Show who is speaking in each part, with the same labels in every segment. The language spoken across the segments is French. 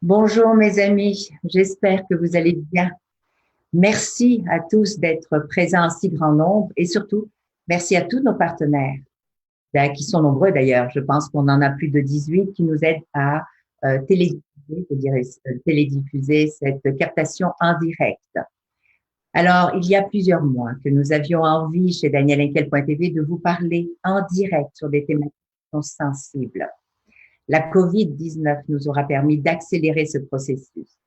Speaker 1: Bonjour mes amis, j'espère que vous allez bien. Merci à tous d'être présents en si grand nombre et surtout, merci à tous nos partenaires, qui sont nombreux d'ailleurs. Je pense qu'on en a plus de 18 qui nous aident à télédiffuser cette captation en direct. Alors, il y a plusieurs mois que nous avions envie chez DanielHenkel.tv de vous parler en direct sur des thématiques sensibles. La COVID-19 nous aura permis d'accélérer ce processus.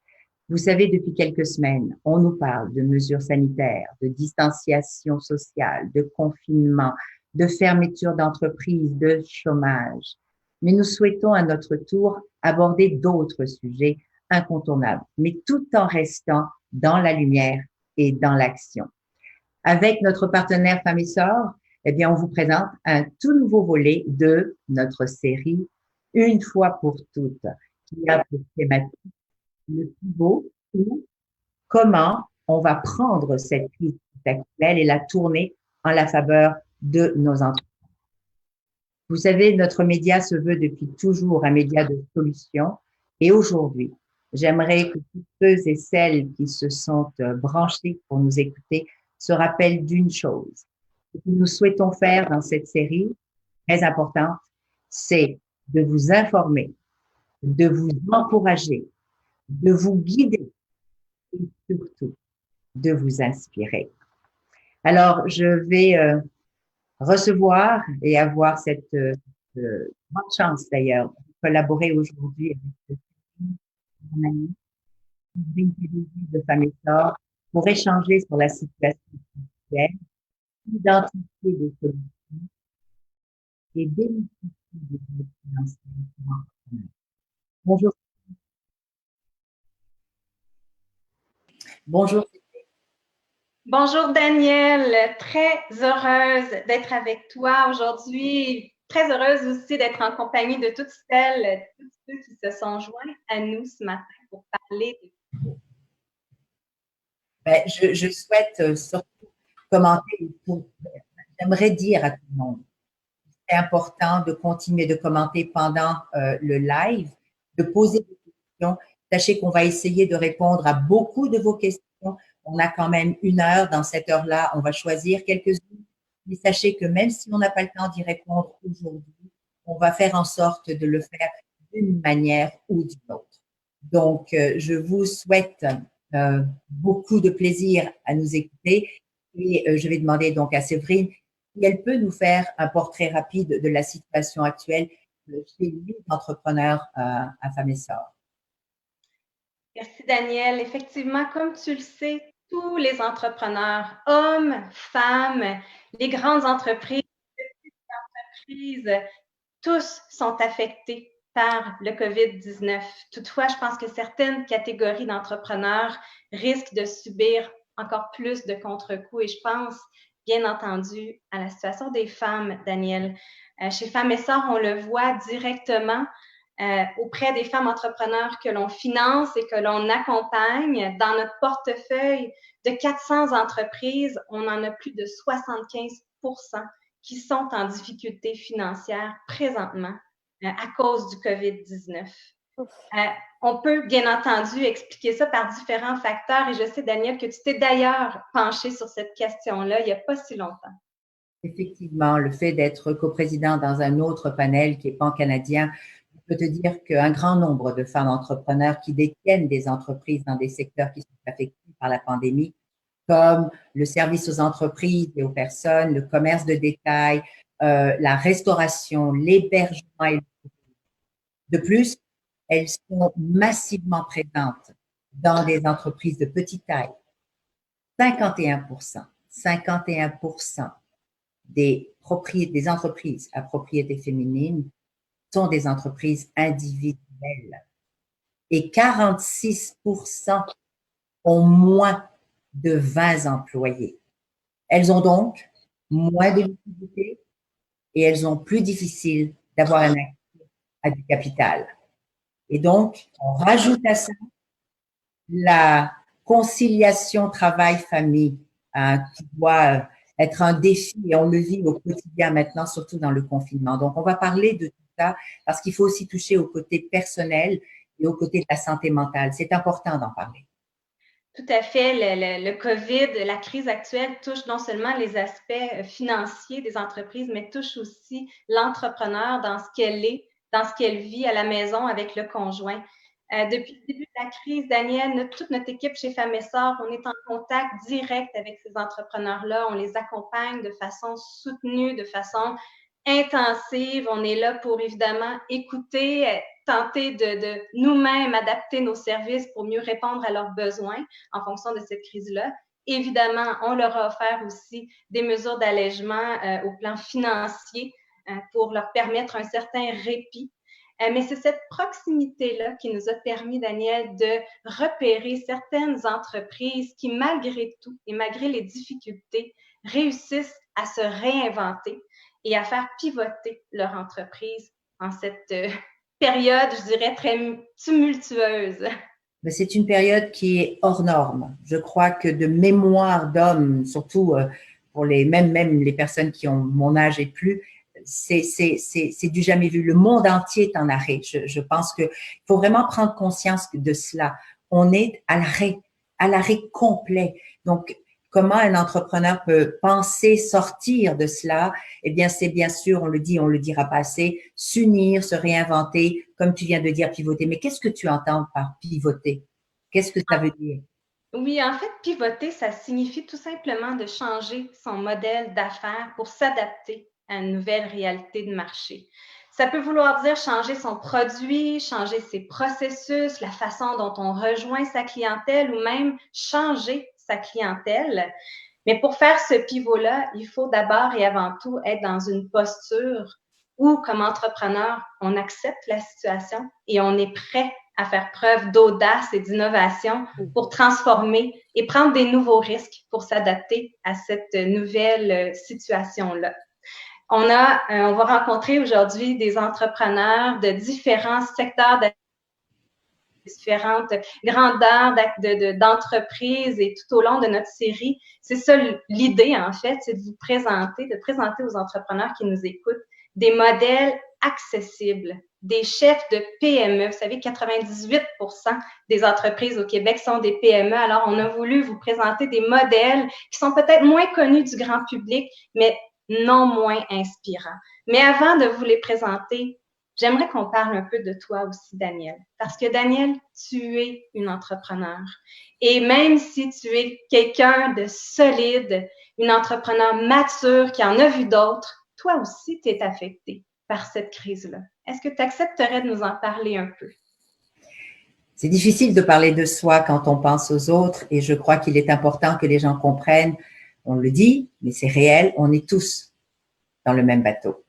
Speaker 1: Vous savez, depuis quelques semaines, on nous parle de mesures sanitaires, de distanciation sociale, de confinement, de fermeture d'entreprises, de chômage. Mais nous souhaitons à notre tour aborder d'autres sujets incontournables, mais tout en restant dans la lumière et dans l'action. Avec notre partenaire Femmes et Sœurs, eh bien, on vous présente un tout nouveau volet de notre série Une fois pour toutes, qui a pour thématique le pivot ou comment on va prendre cette crise actuelle et la tourner en la faveur de nos entreprises. Vous savez, notre média se veut depuis toujours un média de solution et aujourd'hui, j'aimerais que toutes ceux et celles qui se sont branchés pour nous écouter se rappellent d'une chose. Ce que nous souhaitons faire dans cette série, très importante, c'est de vous informer, de vous encourager, de vous guider et surtout de vous inspirer. Alors, je vais recevoir et avoir cette grande chance d'ailleurs de collaborer aujourd'hui avec mon amie de Femmes et Sœurs pour échanger sur la situation actuelle, identifier des solutions et bénéficier des aides financières. Bonjour. Bonjour.
Speaker 2: Bonjour Daniel, très heureuse d'être avec toi aujourd'hui. Très heureuse aussi d'être en compagnie de toutes celles, tous ceux qui se sont joints à nous ce matin pour parler de...
Speaker 1: Je souhaite surtout commenter. J'aimerais dire à tout le monde, c'est important de continuer de commenter pendant le live, de poser des questions. Sachez qu'on va essayer de répondre à beaucoup de vos questions. On a quand même 1 heure. Dans cette heure-là, on va choisir quelques-unes. Mais sachez que même si on n'a pas le temps d'y répondre aujourd'hui, on va faire en sorte de le faire d'une manière ou d'une autre. Donc, je vous souhaite beaucoup de plaisir à nous écouter et je vais demander donc à Séverine si elle peut nous faire un portrait rapide de la situation actuelle chez les entrepreneurs à Femmes et Sœurs.
Speaker 2: Merci Daniel. Effectivement, comme tu le sais, tous les entrepreneurs, hommes, femmes, les grandes entreprises, les petites entreprises, tous sont affectés par le COVID-19. Toutefois, je pense que certaines catégories d'entrepreneurs risquent de subir encore plus de contre-coups et je pense, bien entendu, à la situation des femmes, Daniel. Chez Femmes et Sœurs, on le voit directement auprès des femmes entrepreneurs que l'on finance et que l'on accompagne. Dans notre portefeuille de 400 entreprises, on en a plus de 75% qui sont en difficulté financière présentement à cause du COVID-19. On peut bien entendu expliquer ça par différents facteurs et je sais, Daniel, que tu t'es d'ailleurs penché sur cette question-là il n'y a pas si longtemps.
Speaker 1: Effectivement, le fait d'être coprésident dans un autre panel qui est pan-canadien, je peux te dire qu'un grand nombre de femmes entrepreneurs qui détiennent des entreprises dans des secteurs qui sont affectés par la pandémie, comme le service aux entreprises et aux personnes, le commerce de détail, la restauration, l'hébergement et de plus, elles sont massivement présentes dans des entreprises de petite taille. 51%, 51% des entreprises à propriété féminine sont des entreprises individuelles et 46% ont moins de 20 employés. Elles ont donc moins de liquidité et elles ont plus difficile d'avoir un accès à du capital. Et donc, on rajoute à ça la conciliation travail-famille qui doit être un défi et on le vit au quotidien maintenant, surtout dans le confinement. Donc, on va parler de tout ça parce qu'il faut aussi toucher au côté personnel et aux côtés de la santé mentale. C'est important d'en parler.
Speaker 2: Tout à fait. Le COVID, la crise actuelle touche non seulement les aspects financiers des entreprises, mais touche aussi l'entrepreneur dans ce qu'elle est, dans ce qu'elle vit à la maison avec le conjoint. Depuis le début de la crise, Daniel, toute notre équipe chez Femmes et Sœurs, on est en contact direct avec ces entrepreneurs-là. On les accompagne de façon soutenue, de façon intensive. On est là pour évidemment écouter, tenter de nous-mêmes adapter nos services pour mieux répondre à leurs besoins en fonction de cette crise-là. Évidemment, on leur a offert aussi des mesures d'allègement au plan financier pour leur permettre un certain répit. Mais c'est cette proximité-là qui nous a permis, Daniel, de repérer certaines entreprises qui, malgré tout et malgré les difficultés, réussissent à se réinventer et à faire pivoter leur entreprise en cette période, je dirais, très tumultueuse.
Speaker 1: C'est une période qui est hors norme. Je crois que de mémoire d'hommes, surtout pour même les personnes qui ont mon âge et plus, c'est du jamais vu. Le monde entier est en arrêt. Je pense qu'il faut vraiment prendre conscience de cela. On est à l'arrêt complet. Donc, comment un entrepreneur peut penser sortir de cela? Eh bien, c'est bien sûr, on le dira pas assez, s'unir, se réinventer, comme tu viens de dire, pivoter. Mais qu'est-ce que tu entends par pivoter? Qu'est-ce que ça veut dire?
Speaker 2: Oui, en fait, pivoter, ça signifie tout simplement de changer son modèle d'affaires pour s'adapter à une nouvelle réalité de marché. Ça peut vouloir dire changer son produit, changer ses processus, la façon dont on rejoint sa clientèle ou même changer sa clientèle. Mais pour faire ce pivot-là, il faut d'abord et avant tout être dans une posture où, comme entrepreneur, on accepte la situation et on est prêt à faire preuve d'audace et d'innovation pour transformer et prendre des nouveaux risques pour s'adapter à cette nouvelle situation-là. On va rencontrer aujourd'hui des entrepreneurs de différents secteurs différentes grandeurs d'entreprises et tout au long de notre série. C'est ça l'idée, en fait, c'est de présenter aux entrepreneurs qui nous écoutent des modèles accessibles, des chefs de PME. Vous savez, 98% des entreprises au Québec sont des PME. Alors, on a voulu vous présenter des modèles qui sont peut-être moins connus du grand public, mais non moins inspirants. Mais avant de vous les présenter, j'aimerais qu'on parle un peu de toi aussi, Daniel. Parce que, Daniel, tu es une entrepreneur. Et même si tu es quelqu'un de solide, une entrepreneur mature qui en a vu d'autres, toi aussi, tu es affecté par cette crise-là. Est-ce que tu accepterais de nous en parler un peu?
Speaker 1: C'est difficile de parler de soi quand on pense aux autres et je crois qu'il est important que les gens comprennent, on le dit, mais c'est réel, on est tous dans le même bateau.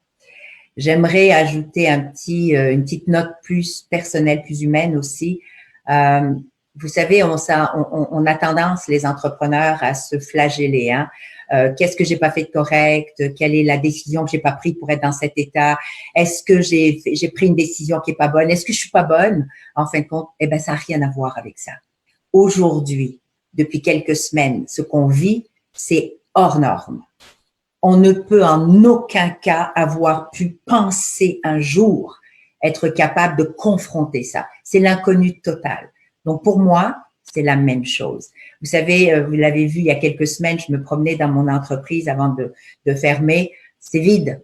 Speaker 1: J'aimerais ajouter une petite note plus personnelle, plus humaine aussi. Vous savez, on a tendance, les entrepreneurs, à se flageller. Hein? Qu'est-ce que j'ai pas fait de correct? Quelle est la décision que j'ai pas prise pour être dans cet état? Est-ce que j'ai pris une décision qui est pas bonne? Est-ce que je suis pas bonne? En fin de compte, eh ben, ça n'a rien à voir avec ça. Aujourd'hui, depuis quelques semaines, ce qu'on vit, c'est hors norme. On ne peut en aucun cas avoir pu penser un jour être capable de confronter ça. C'est l'inconnu total. Donc, pour moi, c'est la même chose. Vous savez, vous l'avez vu il y a quelques semaines, je me promenais dans mon entreprise avant de fermer. C'est vide.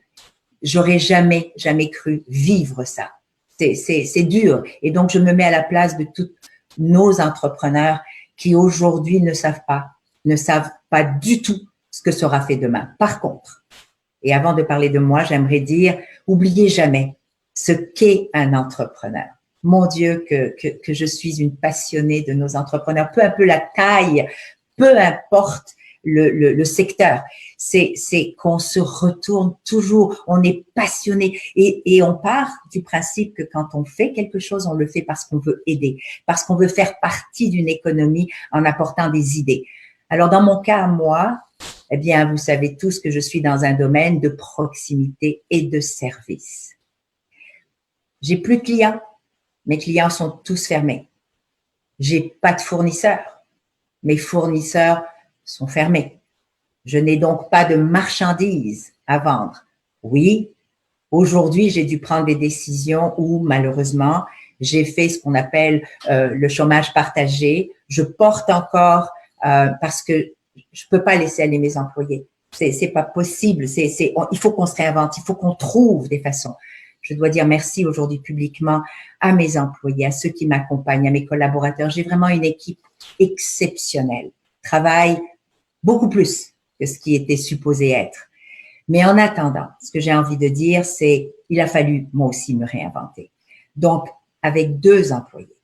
Speaker 1: J'aurais jamais cru vivre ça. C'est dur. Et donc, je me mets à la place de tous nos entrepreneurs qui aujourd'hui ne savent pas du tout ce que sera fait demain. Par contre, et avant de parler de moi, j'aimerais dire, oubliez jamais ce qu'est un entrepreneur. Mon Dieu, que je suis une passionnée de nos entrepreneurs, peu à peu la taille, peu importe le secteur. C'est qu'on se retourne toujours, on est passionné et on part du principe que quand on fait quelque chose, on le fait parce qu'on veut aider, parce qu'on veut faire partie d'une économie en apportant des idées. Alors, dans mon cas, moi, eh bien, vous savez tous que je suis dans un domaine de proximité et de service. J'ai plus de clients. Mes clients sont tous fermés. J'ai pas de fournisseurs. Mes fournisseurs sont fermés. Je n'ai donc pas de marchandises à vendre. Oui, aujourd'hui, j'ai dû prendre des décisions où, malheureusement, J'ai fait ce qu'on appelle le chômage partagé. Je porte encore parce que je peux pas laisser aller mes employés. C'est pas possible. Il faut qu'on se réinvente. Il faut qu'on trouve des façons. Je dois dire merci aujourd'hui publiquement à mes employés, à ceux qui m'accompagnent, à mes collaborateurs. J'ai vraiment une équipe exceptionnelle. Travaille beaucoup plus que ce qui était supposé être. Mais en attendant, ce que j'ai envie de dire, c'est il a fallu moi aussi me réinventer. Donc, avec 2 employés,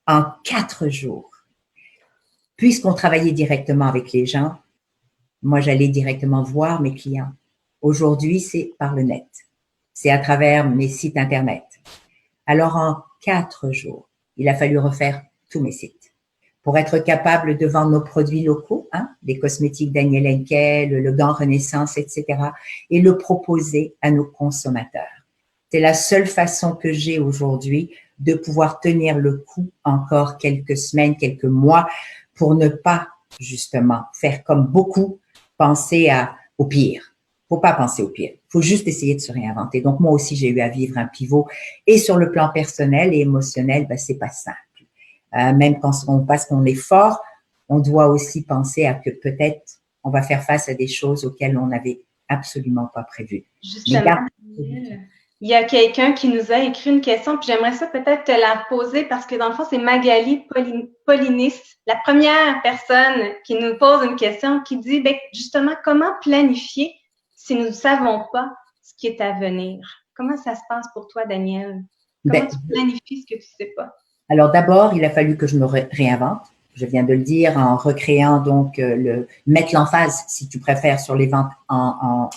Speaker 1: en 4 jours, puisqu'on travaillait directement avec les gens, moi j'allais directement voir mes clients. Aujourd'hui, c'est par le net. C'est à travers mes sites Internet. Alors, en 4 jours, il a fallu refaire tous mes sites pour être capable de vendre nos produits locaux, les cosmétiques Daniel Henkel, le gant Renaissance, etc., et le proposer à nos consommateurs. C'est la seule façon que j'ai aujourd'hui de pouvoir tenir le coup encore quelques semaines, quelques mois, pour ne pas justement faire comme beaucoup, penser au pire. Faut pas penser au pire. Faut juste essayer de se réinventer. Donc moi aussi j'ai eu à vivre un pivot, et sur le plan personnel et émotionnel, c'est pas simple. Même quand on pense qu'on est fort, on doit aussi penser à que peut-être on va faire face à des choses auxquelles on n'avait absolument pas prévu.
Speaker 2: Justement, il y a quelqu'un qui nous a écrit une question, puis j'aimerais ça peut-être te la poser parce que dans le fond, c'est Magali Polinis, la première personne qui nous pose une question qui dit justement comment planifier si nous ne savons pas ce qui est à venir. Comment ça se passe pour toi, Daniel? Comment tu planifies ce que tu ne sais pas?
Speaker 1: Alors d'abord, il a fallu que je me réinvente. Je viens de le dire en recréant donc mettre l'emphase, si tu préfères, sur les ventes en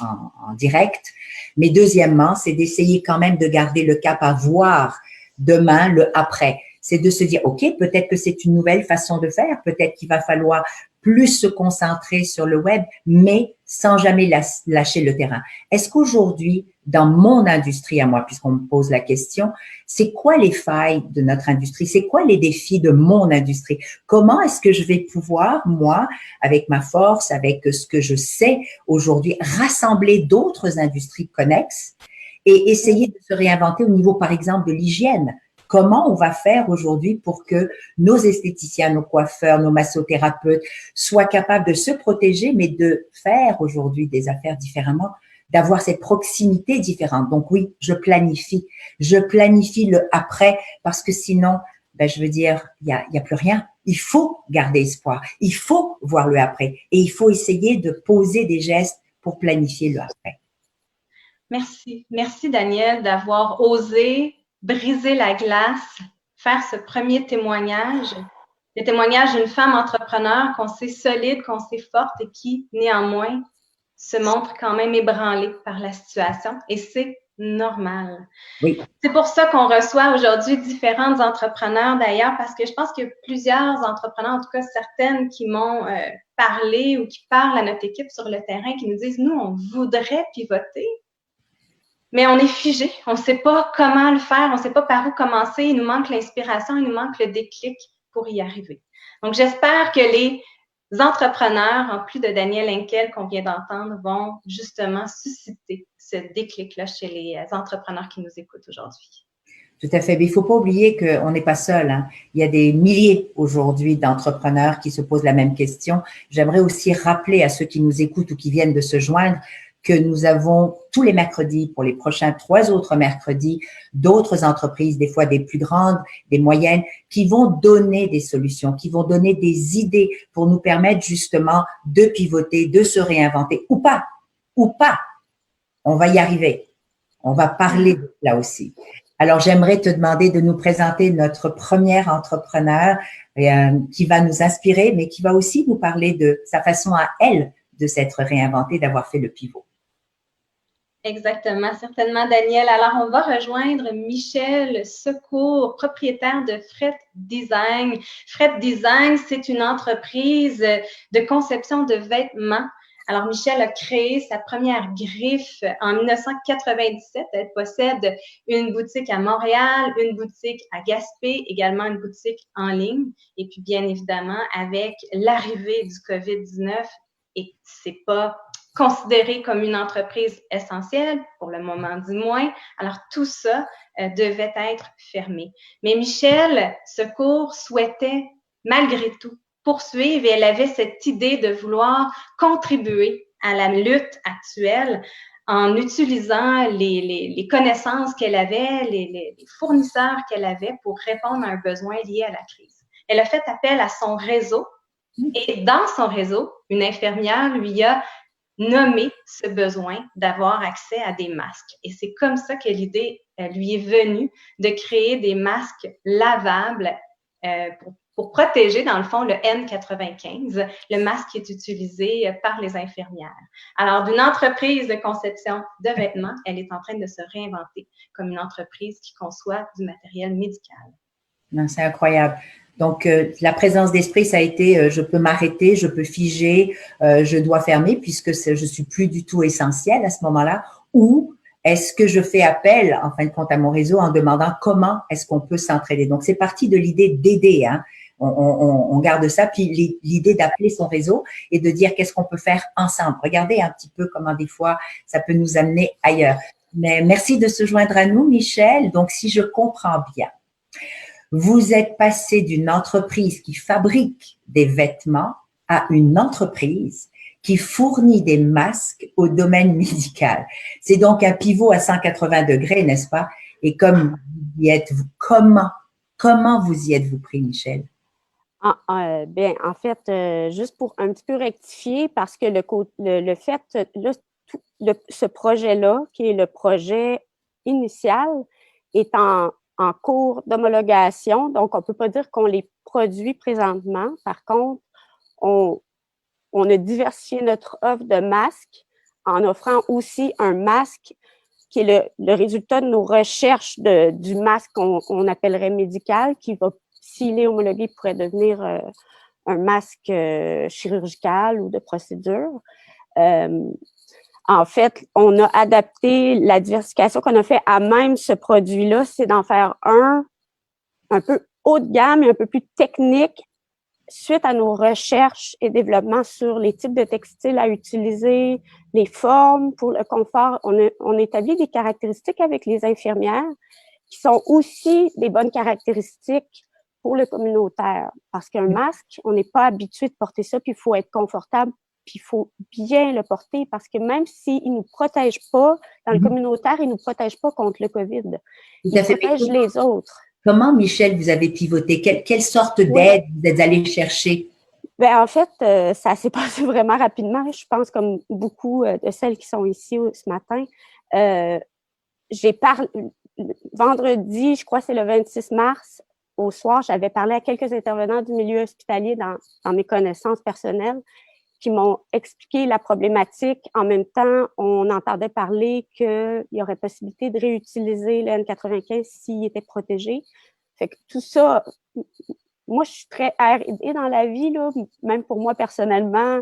Speaker 1: direct. Mais deuxièmement, c'est d'essayer quand même de garder le cap à voir demain, le après. C'est de se dire, OK, peut-être que c'est une nouvelle façon de faire, peut-être qu'il va falloir plus se concentrer sur le web, mais sans jamais lâcher le terrain. Est-ce qu'aujourd'hui, dans mon industrie à moi, puisqu'on me pose la question, c'est quoi les failles de notre industrie? C'est quoi les défis de mon industrie? Comment est-ce que je vais pouvoir, moi, avec ma force, avec ce que je sais aujourd'hui, rassembler d'autres industries connexes et essayer de se réinventer au niveau, par exemple, de l'hygiène? Comment on va faire aujourd'hui pour que nos esthéticiens, nos coiffeurs, nos massothérapeutes soient capables de se protéger, mais de faire aujourd'hui des affaires différemment, d'avoir cette proximité différente. Donc oui, je planifie le après parce que sinon, je veux dire, il y a plus rien. Il faut garder espoir. Il faut voir le après et il faut essayer de poser des gestes pour planifier le après.
Speaker 2: Merci. Merci, Daniel, d'avoir osé briser la glace, faire ce premier témoignage, le témoignage d'une femme entrepreneur qu'on sait solide, qu'on sait forte et qui, néanmoins, se montre quand même ébranlée par la situation. Et c'est normal.
Speaker 1: Oui.
Speaker 2: C'est pour ça qu'on reçoit aujourd'hui différents entrepreneurs d'ailleurs, parce que je pense qu'il y a plusieurs entrepreneurs, en tout cas certaines qui m'ont parlé ou qui parlent à notre équipe sur le terrain, qui nous disent, nous, on voudrait pivoter, mais on est figé, on ne sait pas comment le faire, on ne sait pas par où commencer, il nous manque l'inspiration, il nous manque le déclic pour y arriver. Donc, j'espère que les entrepreneurs, en plus de Daniel Henkel qu'on vient d'entendre, vont justement susciter ce déclic-là chez les entrepreneurs qui nous écoutent aujourd'hui.
Speaker 1: Tout à fait. Mais il ne faut pas oublier qu'on n'est pas seul. Il y a des milliers aujourd'hui d'entrepreneurs qui se posent la même question. J'aimerais aussi rappeler à ceux qui nous écoutent ou qui viennent de se joindre que nous avons tous les mercredis, pour les prochains 3 autres mercredis, d'autres entreprises, des fois des plus grandes, des moyennes, qui vont donner des solutions, qui vont donner des idées pour nous permettre justement de pivoter, de se réinventer ou pas. On va y arriver. On va parler de là aussi. Alors, j'aimerais te demander de nous présenter notre première entrepreneur qui va nous inspirer, mais qui va aussi nous parler de sa façon à elle de s'être réinventée, d'avoir fait le pivot.
Speaker 2: Exactement, certainement, Daniel. Alors, on va rejoindre Michel Secours, propriétaire de Fret Design. Fret Design, c'est une entreprise de conception de vêtements. Alors, Michel a créé sa première griffe en 1997. Elle possède une boutique à Montréal, une boutique à Gaspé, également une boutique en ligne. Et puis, bien évidemment, avec l'arrivée du COVID-19, et c'est pas considérée comme une entreprise essentielle, pour le moment du moins. Alors, tout ça devait être fermé. Mais Michel Secours souhaitait, malgré tout, poursuivre et elle avait cette idée de vouloir contribuer à la lutte actuelle en utilisant les connaissances qu'elle avait, les fournisseurs qu'elle avait pour répondre à un besoin lié à la crise. Elle a fait appel à son réseau et dans son réseau, une infirmière lui a nommé ce besoin d'avoir accès à des masques. Et c'est comme ça que l'idée lui est venue de créer des masques lavables pour protéger, dans le fond, le N95, le masque qui est utilisé par les infirmières. Alors, d'une entreprise de conception de vêtements, elle est en train de se réinventer comme une entreprise qui conçoit du matériel médical.
Speaker 1: C'est incroyable. Donc, la présence d'esprit, ça a été je peux m'arrêter, je peux figer, je dois fermer puisque je suis plus du tout essentielle à ce moment-là. Ou est-ce que je fais appel, en fin de compte, à mon réseau en demandant comment est-ce qu'on peut s'entraider. Donc, c'est parti de l'idée d'aider. Hein. On garde ça, puis l'idée d'appeler son réseau et de dire qu'est-ce qu'on peut faire ensemble. Regardez un petit peu comment des fois ça peut nous amener ailleurs. Mais merci de se joindre à nous, Michel. Donc, si je comprends bien, vous êtes passé d'une entreprise qui fabrique des vêtements à une entreprise qui fournit des masques au domaine médical. C'est donc un pivot à 180 degrés, n'est-ce pas? Et comme vous y êtes, comment vous y êtes-vous pris, Michel?
Speaker 3: Bien, en fait, juste pour un petit peu rectifier, parce que le fait, là, ce projet-là, qui est le projet initial, est en cours d'homologation. Donc, on ne peut pas dire qu'on les produit présentement. Par contre, on a diversifié notre offre de masques en offrant aussi un masque qui est le résultat de nos recherches du masque qu'on appellerait médical, qui va, s'il est homologué, pourrait devenir un masque chirurgical ou de procédure. En fait, on a adapté la diversification qu'on a fait à même ce produit-là, c'est d'en faire un peu haut de gamme et un peu plus technique suite à nos recherches et développements sur les types de textiles à utiliser, les formes pour le confort. On a établi des caractéristiques avec les infirmières qui sont aussi des bonnes caractéristiques pour le communautaire. Parce qu'un masque, on n'est pas habitué de porter ça, puis il faut être confortable, puis il faut bien le porter parce que même s'il ne nous protège pas, dans le communautaire, il ne nous protège pas contre le COVID. Il protège les autres.
Speaker 1: Comment, Michel, vous avez pivoté? Quelle sorte d'aide vous êtes allé chercher?
Speaker 3: Ben, en fait, ça s'est passé vraiment rapidement. Je pense comme beaucoup de celles qui sont ici ce matin. Vendredi, je crois que c'est le 26 mars, au soir, j'avais parlé à quelques intervenants du milieu hospitalier dans mes connaissances personnelles qui m'ont expliqué la problématique. En même temps, on entendait parler qu'il y aurait possibilité de réutiliser le N95 s'il était protégé. Fait que tout ça, moi, je suis très R&D dans la vie, là, même pour moi personnellement.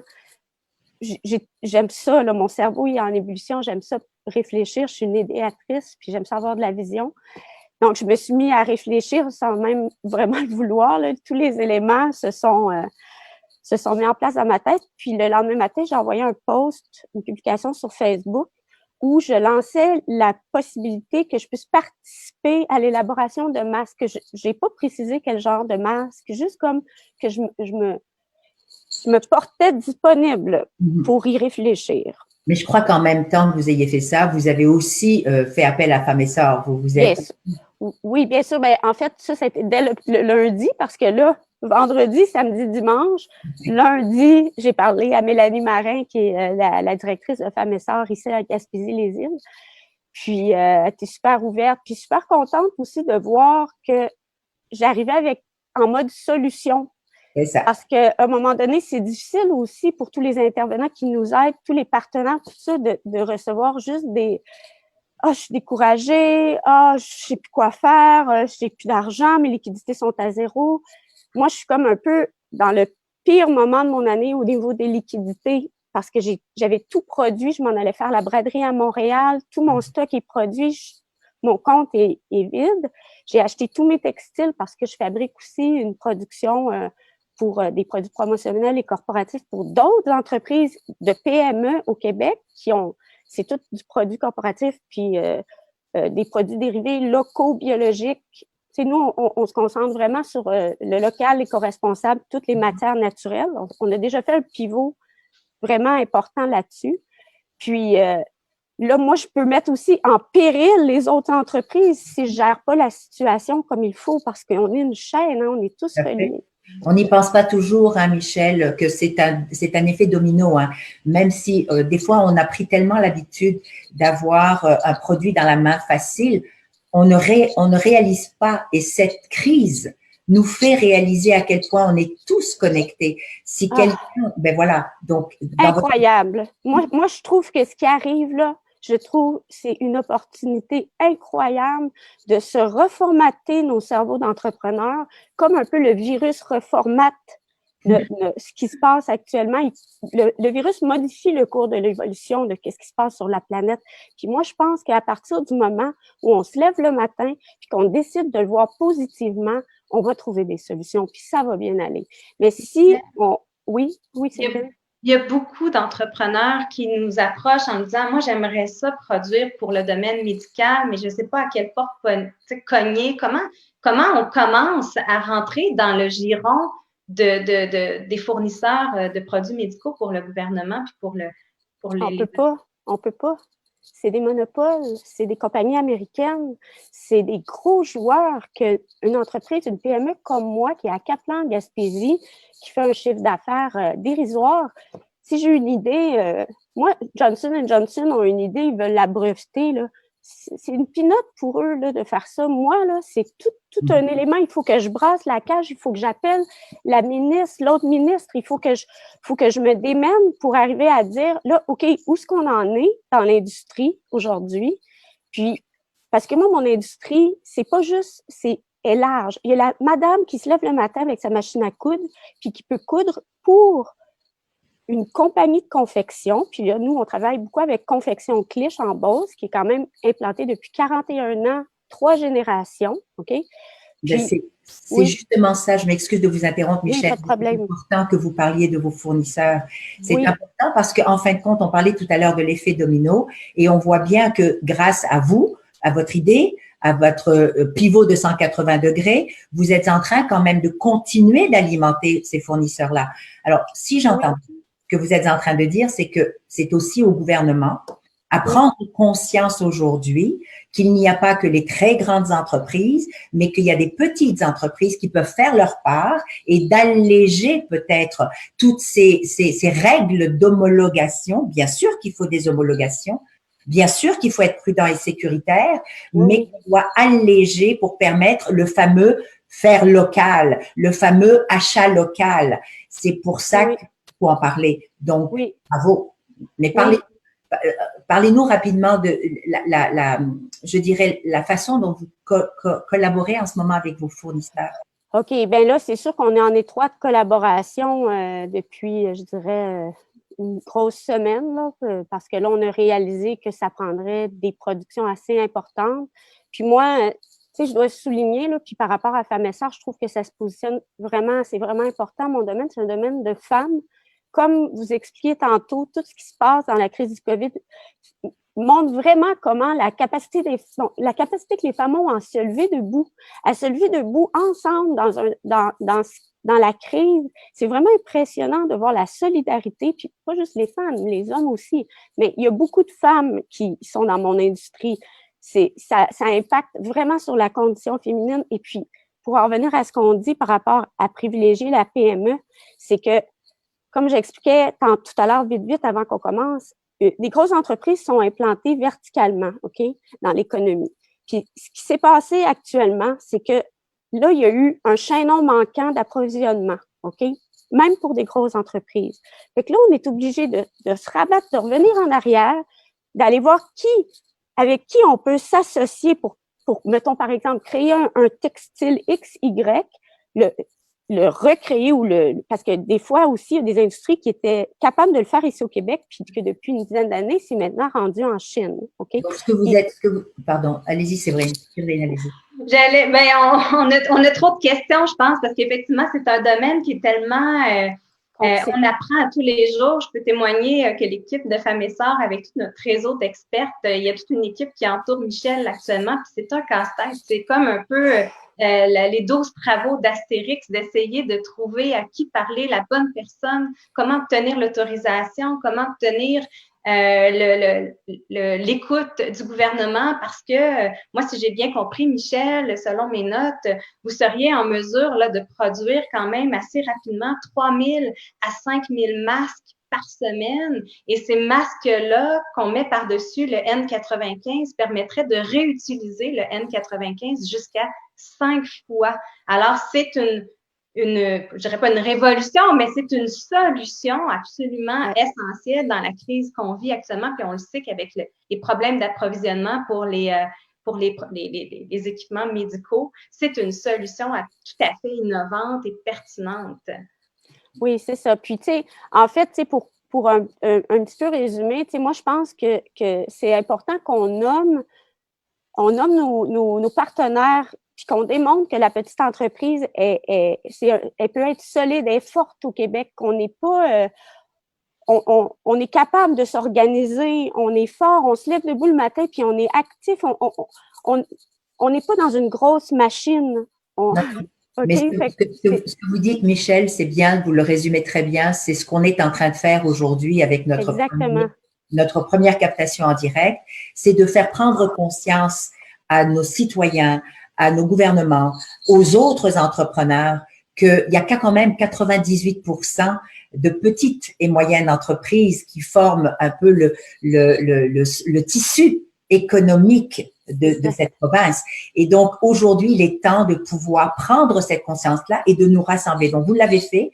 Speaker 3: J'aime ça, là, mon cerveau il est en ébullition, j'aime ça réfléchir, je suis une idéatrice, puis j'aime ça avoir de la vision. Donc, je me suis mis à réfléchir sans même vraiment le vouloir, là. Tous les éléments se sont mis en place dans ma tête. Puis le lendemain matin, j'ai envoyé un post, une publication sur Facebook où je lançais la possibilité que je puisse participer à l'élaboration de masques. Je n'ai pas précisé quel genre de masque, juste comme que je me portais disponible pour y réfléchir.
Speaker 1: Mais je crois qu'en même temps que vous ayez fait ça, vous avez aussi fait appel à Femmes et Sœurs.
Speaker 3: Oui, bien sûr. Ben, en fait, ça, c'était dès le lundi parce que là, vendredi, samedi, dimanche, lundi, j'ai parlé à Mélanie Marin, qui est la directrice de Femmes et Sœurs ici à Gaspésie-les-Îles. Puis, elle était super ouverte, puis super contente aussi de voir que j'arrivais en mode solution.
Speaker 1: C'est ça.
Speaker 3: Parce qu'à un moment donné, c'est difficile aussi pour tous les intervenants qui nous aident, tous les partenaires, tout ça, de recevoir juste des « Ah, je suis découragée, je sais plus quoi faire, j'ai plus d'argent, mes liquidités sont à zéro. » Moi, je suis comme un peu dans le pire moment de mon année au niveau des liquidités parce que j'avais tout produit, je m'en allais faire la braderie à Montréal, tout mon stock est produit, mon compte est vide. J'ai acheté tous mes textiles parce que je fabrique aussi une production pour des produits promotionnels et corporatifs pour d'autres entreprises de PME au Québec c'est tout du produit corporatif puis des produits dérivés locaux, biologiques. Tu sais, nous, on se concentre vraiment sur le local, l'éco-responsable, toutes les matières naturelles. On a déjà fait un pivot vraiment important là-dessus. Puis là, moi, je peux mettre aussi en péril les autres entreprises si je gère pas la situation comme il faut parce qu'on est une chaîne, hein, on est tous reliés.
Speaker 1: On n'y pense pas toujours, hein, Michel, que c'est un effet domino, hein. Même si des fois on a pris tellement l'habitude d'avoir un produit dans la main facile, on ne réalise pas. Et cette crise nous fait réaliser à quel point on est tous connectés. Si quelqu'un, ben voilà, donc
Speaker 3: incroyable. Moi, je trouve que ce qui arrive là, je trouve c'est une opportunité incroyable de se reformater nos cerveaux d'entrepreneurs, comme un peu le virus reformate ce qui se passe actuellement. Le virus modifie le cours de l'évolution de ce qui se passe sur la planète. Puis moi, je pense qu'à partir du moment où on se lève le matin puis qu'on décide de le voir positivement, on va trouver des solutions, puis ça va bien aller. Mais si on... Oui, c'est vrai.
Speaker 2: Il y a beaucoup d'entrepreneurs qui nous approchent en nous disant « Moi, j'aimerais ça produire pour le domaine médical, mais je ne sais pas à quelle porte cogner. » Comment on commence à rentrer dans le giron des fournisseurs de produits médicaux pour le gouvernement puis pour les…
Speaker 3: On peut pas. C'est des monopoles, c'est des compagnies américaines, c'est des gros joueurs qu'une entreprise, une PME comme moi, qui est à Kaplan, Gaspésie, qui fait un chiffre d'affaires dérisoire. Si j'ai une idée, moi, Johnson & Johnson ont une idée, ils veulent la breveter, là. C'est une pinotte pour eux là, de faire ça. Moi, là, c'est tout un élément. Il faut que je brasse la cage, il faut que j'appelle la ministre, l'autre ministre. Il faut que je me démène pour arriver à dire, là, OK, où est-ce qu'on en est dans l'industrie aujourd'hui? Puis, parce que moi, mon industrie, c'est pas juste, est large. Il y a la madame qui se lève le matin avec sa machine à coudre, puis qui peut coudre pour une compagnie de confection, puis là, nous, on travaille beaucoup avec Confection Clich en Beauce, qui est quand même implantée depuis 41 ans, 3 générations, OK?
Speaker 1: Puis, c'est justement ça, je m'excuse de vous interrompre, Michel.
Speaker 3: Oui, pas de problème.
Speaker 1: C'est important que vous parliez de vos fournisseurs. C'est important parce qu'en fin de compte, on parlait tout à l'heure de l'effet domino et on voit bien que grâce à vous, à votre idée, à votre pivot de 180 degrés, vous êtes en train quand même de continuer d'alimenter ces fournisseurs-là. Alors, si j'entends que vous êtes en train de dire, c'est que c'est aussi au gouvernement à prendre conscience aujourd'hui qu'il n'y a pas que les très grandes entreprises, mais qu'il y a des petites entreprises qui peuvent faire leur part et d'alléger peut-être toutes ces règles d'homologation. Bien sûr qu'il faut des homologations, bien sûr qu'il faut être prudent et sécuritaire, mais qu'on doit alléger pour permettre le fameux faire local, le fameux achat local. C'est pour ça qu'il faut en parler. Donc, bravo. Mais parlez-nous rapidement de je dirais, la façon dont vous collaborez en ce moment avec vos fournisseurs.
Speaker 3: OK. Bien là, c'est sûr qu'on est en étroite collaboration depuis, je dirais, une grosse semaine, là, parce que là, on a réalisé que ça prendrait des productions assez importantes. Puis moi, tu sais, je dois souligner, là, puis par rapport à Famessard, je trouve que ça se positionne vraiment, c'est vraiment important. Mon domaine, c'est un domaine de femmes. Comme vous expliquiez tantôt, tout ce qui se passe dans la crise du COVID montre vraiment comment la capacité que les femmes ont à se lever debout ensemble dans la crise. C'est vraiment impressionnant de voir la solidarité, puis pas juste les femmes, les hommes aussi. Mais il y a beaucoup de femmes qui sont dans mon industrie. Ça impacte vraiment sur la condition féminine. Et puis, pour en revenir à ce qu'on dit par rapport à privilégier la PME, c'est que comme j'expliquais tout à l'heure, vite, avant qu'on commence, les grosses entreprises sont implantées verticalement, OK, dans l'économie. Puis, ce qui s'est passé actuellement, c'est que là, il y a eu un chaînon manquant d'approvisionnement, OK, même pour des grosses entreprises. Fait que là, on est obligé de se rabattre, de revenir en arrière, d'aller voir avec qui on peut s'associer pour, mettons, par exemple, créer un textile XY. le recréer parce que des fois aussi, il y a des industries qui étaient capables de le faire ici au Québec, puis que depuis une dizaine d'années, c'est maintenant rendu en Chine. OK?
Speaker 1: Donc, pardon, allez-y, c'est vrai. Allez-y.
Speaker 2: On a trop de questions, je pense, parce qu'effectivement, c'est un domaine qui est tellement, on apprend à tous les jours. Je peux témoigner que l'équipe de Femmes et Sœurs, avec tout notre réseau d'expertes, il y a toute une équipe qui entoure Michel actuellement, puis c'est un casse-tête. C'est comme un peu les 12 travaux d'Astérix, d'essayer de trouver à qui parler, la bonne personne, comment obtenir l'autorisation, comment obtenir l'écoute du gouvernement, parce que moi, si j'ai bien compris, Michel, selon mes notes, vous seriez en mesure là, de produire quand même assez rapidement 3000 à 5000 masques par semaine. Et ces masques-là qu'on met par-dessus le N95 permettraient de réutiliser le N95 jusqu'à 5 fois. Alors, c'est je dirais pas une révolution, mais c'est une solution absolument essentielle dans la crise qu'on vit actuellement. Puis on le sait qu'avec les problèmes d'approvisionnement pour les équipements médicaux, c'est une solution tout à fait innovante et pertinente.
Speaker 3: Oui, c'est ça. Puis, tu sais, en fait, tu sais, pour un petit peu résumer, tu sais, moi, je pense que c'est important qu'on nomme nos partenaires, puis qu'on démontre que la petite entreprise, elle peut être solide et forte au Québec, qu'on n'est pas... on est capable de s'organiser, on est fort, on se lève debout le matin, puis on est actif, on n'est pas dans une grosse machine.
Speaker 1: Mais ce que vous dites, Michel, c'est bien, vous le résumez très bien, c'est ce qu'on est en train de faire aujourd'hui avec notre première captation en direct, c'est de faire prendre conscience à nos citoyens, à nos gouvernements, aux autres entrepreneurs, qu'il y a quand même 98% de petites et moyennes entreprises qui forment un peu le tissu économique de cette province. Et donc, aujourd'hui, il est temps de pouvoir prendre cette conscience-là et de nous rassembler. Donc, vous l'avez fait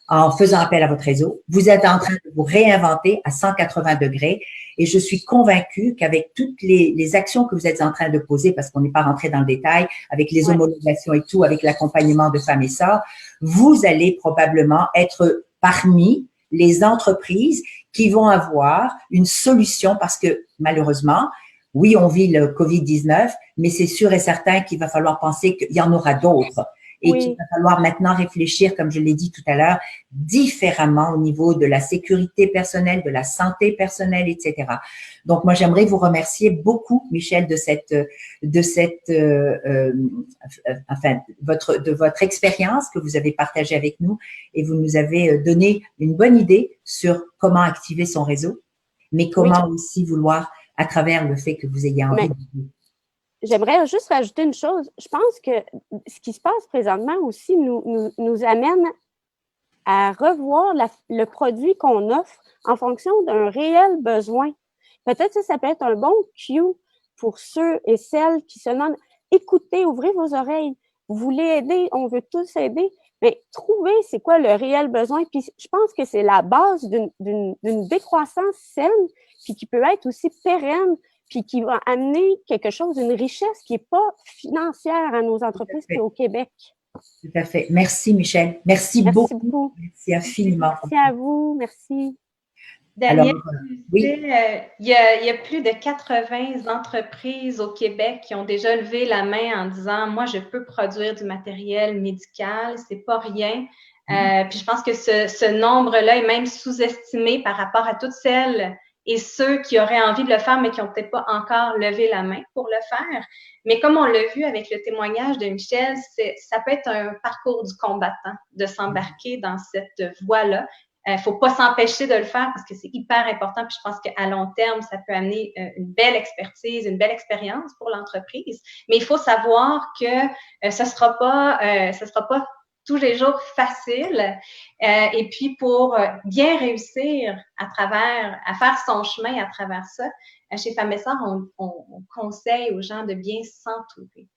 Speaker 1: en faisant appel à votre réseau. Vous êtes en train de vous réinventer à 180 degrés. Et je suis convaincue qu'avec toutes les actions que vous êtes en train de poser, parce qu'on n'est pas rentré dans le détail, avec les homologations et tout, avec l'accompagnement de Femmes et Sœurs, vous allez probablement être parmi les entreprises qui vont avoir une solution parce que malheureusement, oui, on vit le COVID-19, mais c'est sûr et certain qu'il va falloir penser qu'il y en aura d'autres et qu'il va falloir maintenant réfléchir, comme je l'ai dit tout à l'heure, différemment au niveau de la sécurité personnelle, de la santé personnelle, etc. Donc, moi, j'aimerais vous remercier beaucoup, Michel, de votre expérience que vous avez partagée avec nous et vous nous avez donné une bonne idée sur comment activer son réseau, mais comment aussi vouloir à travers le fait que vous ayez envie de...
Speaker 3: J'aimerais juste rajouter une chose. Je pense que ce qui se passe présentement aussi nous amène à revoir le produit qu'on offre en fonction d'un réel besoin. Peut-être que ça peut être un bon cue pour ceux et celles qui se demandent « Écoutez, ouvrez vos oreilles. Vous voulez aider, on veut tous aider. » Mais trouvez c'est quoi le réel besoin. Puis je pense que c'est la base d'une décroissance saine, puis qui peut être aussi pérenne, puis qui va amener quelque chose, une richesse qui n'est pas financière à nos entreprises puis au Québec.
Speaker 1: Tout à fait. Merci, Michel. Merci beaucoup. Merci infiniment.
Speaker 3: Merci à vous. Merci.
Speaker 2: Daniel, il y a plus de 80 entreprises au Québec qui ont déjà levé la main en disant « Moi, je peux produire du matériel médical, c'est pas rien. » Puis je pense que ce nombre-là est même sous-estimé par rapport à toutes celles et ceux qui auraient envie de le faire, mais qui n'ont peut-être pas encore levé la main pour le faire. Mais comme on l'a vu avec le témoignage de Michel, ça peut être un parcours du combattant de s'embarquer dans cette voie-là. Faut pas s'empêcher de le faire parce que c'est hyper important. Puis je pense qu'à long terme, ça peut amener une belle expertise, une belle expérience pour l'entreprise. Mais il faut savoir que ce sera pas tous les jours facile. Et puis pour bien réussir à faire son chemin à travers ça, chez Femmes et Sœurs, on conseille aux gens de bien s'entourer.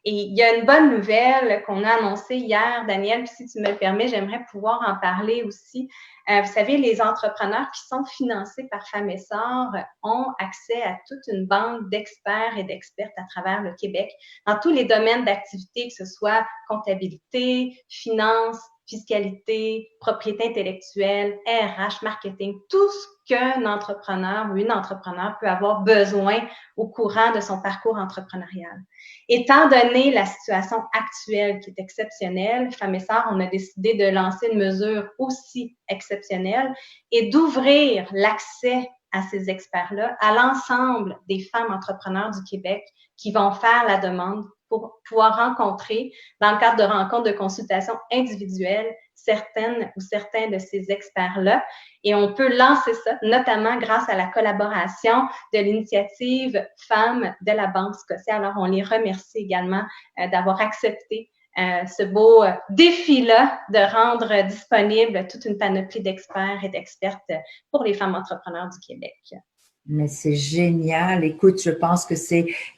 Speaker 2: Et il y a une bonne nouvelle qu'on a annoncée hier, Daniel, puis si tu me le permets, j'aimerais pouvoir en parler aussi. Vous savez, les entrepreneurs qui sont financés par Femmes et Sœurs ont accès à toute une banque d'experts et d'expertes à travers le Québec dans tous les domaines d'activité, que ce soit comptabilité, finance, fiscalité, propriété intellectuelle, RH, marketing, tout ce qu'un entrepreneur ou une entrepreneur peut avoir besoin au courant de son parcours entrepreneurial. Étant donné la situation actuelle qui est exceptionnelle, Femmes et Sœurs, on a décidé de lancer une mesure aussi exceptionnelle et d'ouvrir l'accès à ces experts-là à l'ensemble des femmes entrepreneurs du Québec qui vont faire la demande pour pouvoir rencontrer, dans le cadre de rencontres de consultation individuelles, certaines ou certains de ces experts-là. Et on peut lancer ça, notamment grâce à la collaboration de l'initiative Femmes de la Banque Scotia. Alors, on les remercie également d'avoir accepté ce beau défi-là de rendre disponible toute une panoplie d'experts et d'expertes pour les femmes entrepreneurs du Québec.
Speaker 1: Mais c'est génial. Écoute, je pense que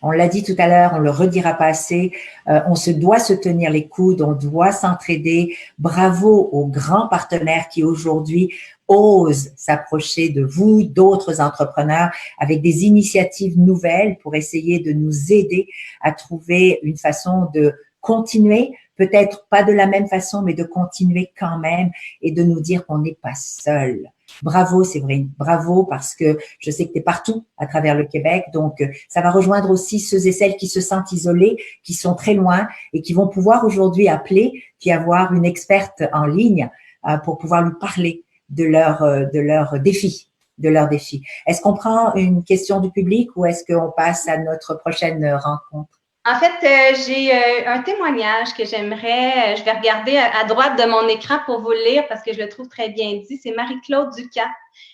Speaker 1: on l'a dit tout à l'heure, on le redira pas assez, on doit se tenir les coudes, on doit s'entraider. Bravo aux grands partenaires qui aujourd'hui osent s'approcher de vous, d'autres entrepreneurs, avec des initiatives nouvelles pour essayer de nous aider à trouver une façon de continuer, peut-être pas de la même façon, mais de continuer quand même et de nous dire qu'on n'est pas seul. Bravo Séverine, bravo, parce que je sais que tu es partout à travers le Québec, donc ça va rejoindre aussi ceux et celles qui se sentent isolés, qui sont très loin et qui vont pouvoir aujourd'hui appeler puis avoir une experte en ligne pour pouvoir lui parler de leurs défis. Est-ce qu'on prend une question du public ou est-ce qu'on passe à notre prochaine rencontre?
Speaker 2: En fait, j'ai un témoignage que j'aimerais, je vais regarder à droite de mon écran pour vous le lire parce que je le trouve très bien dit. C'est Marie-Claude Ducas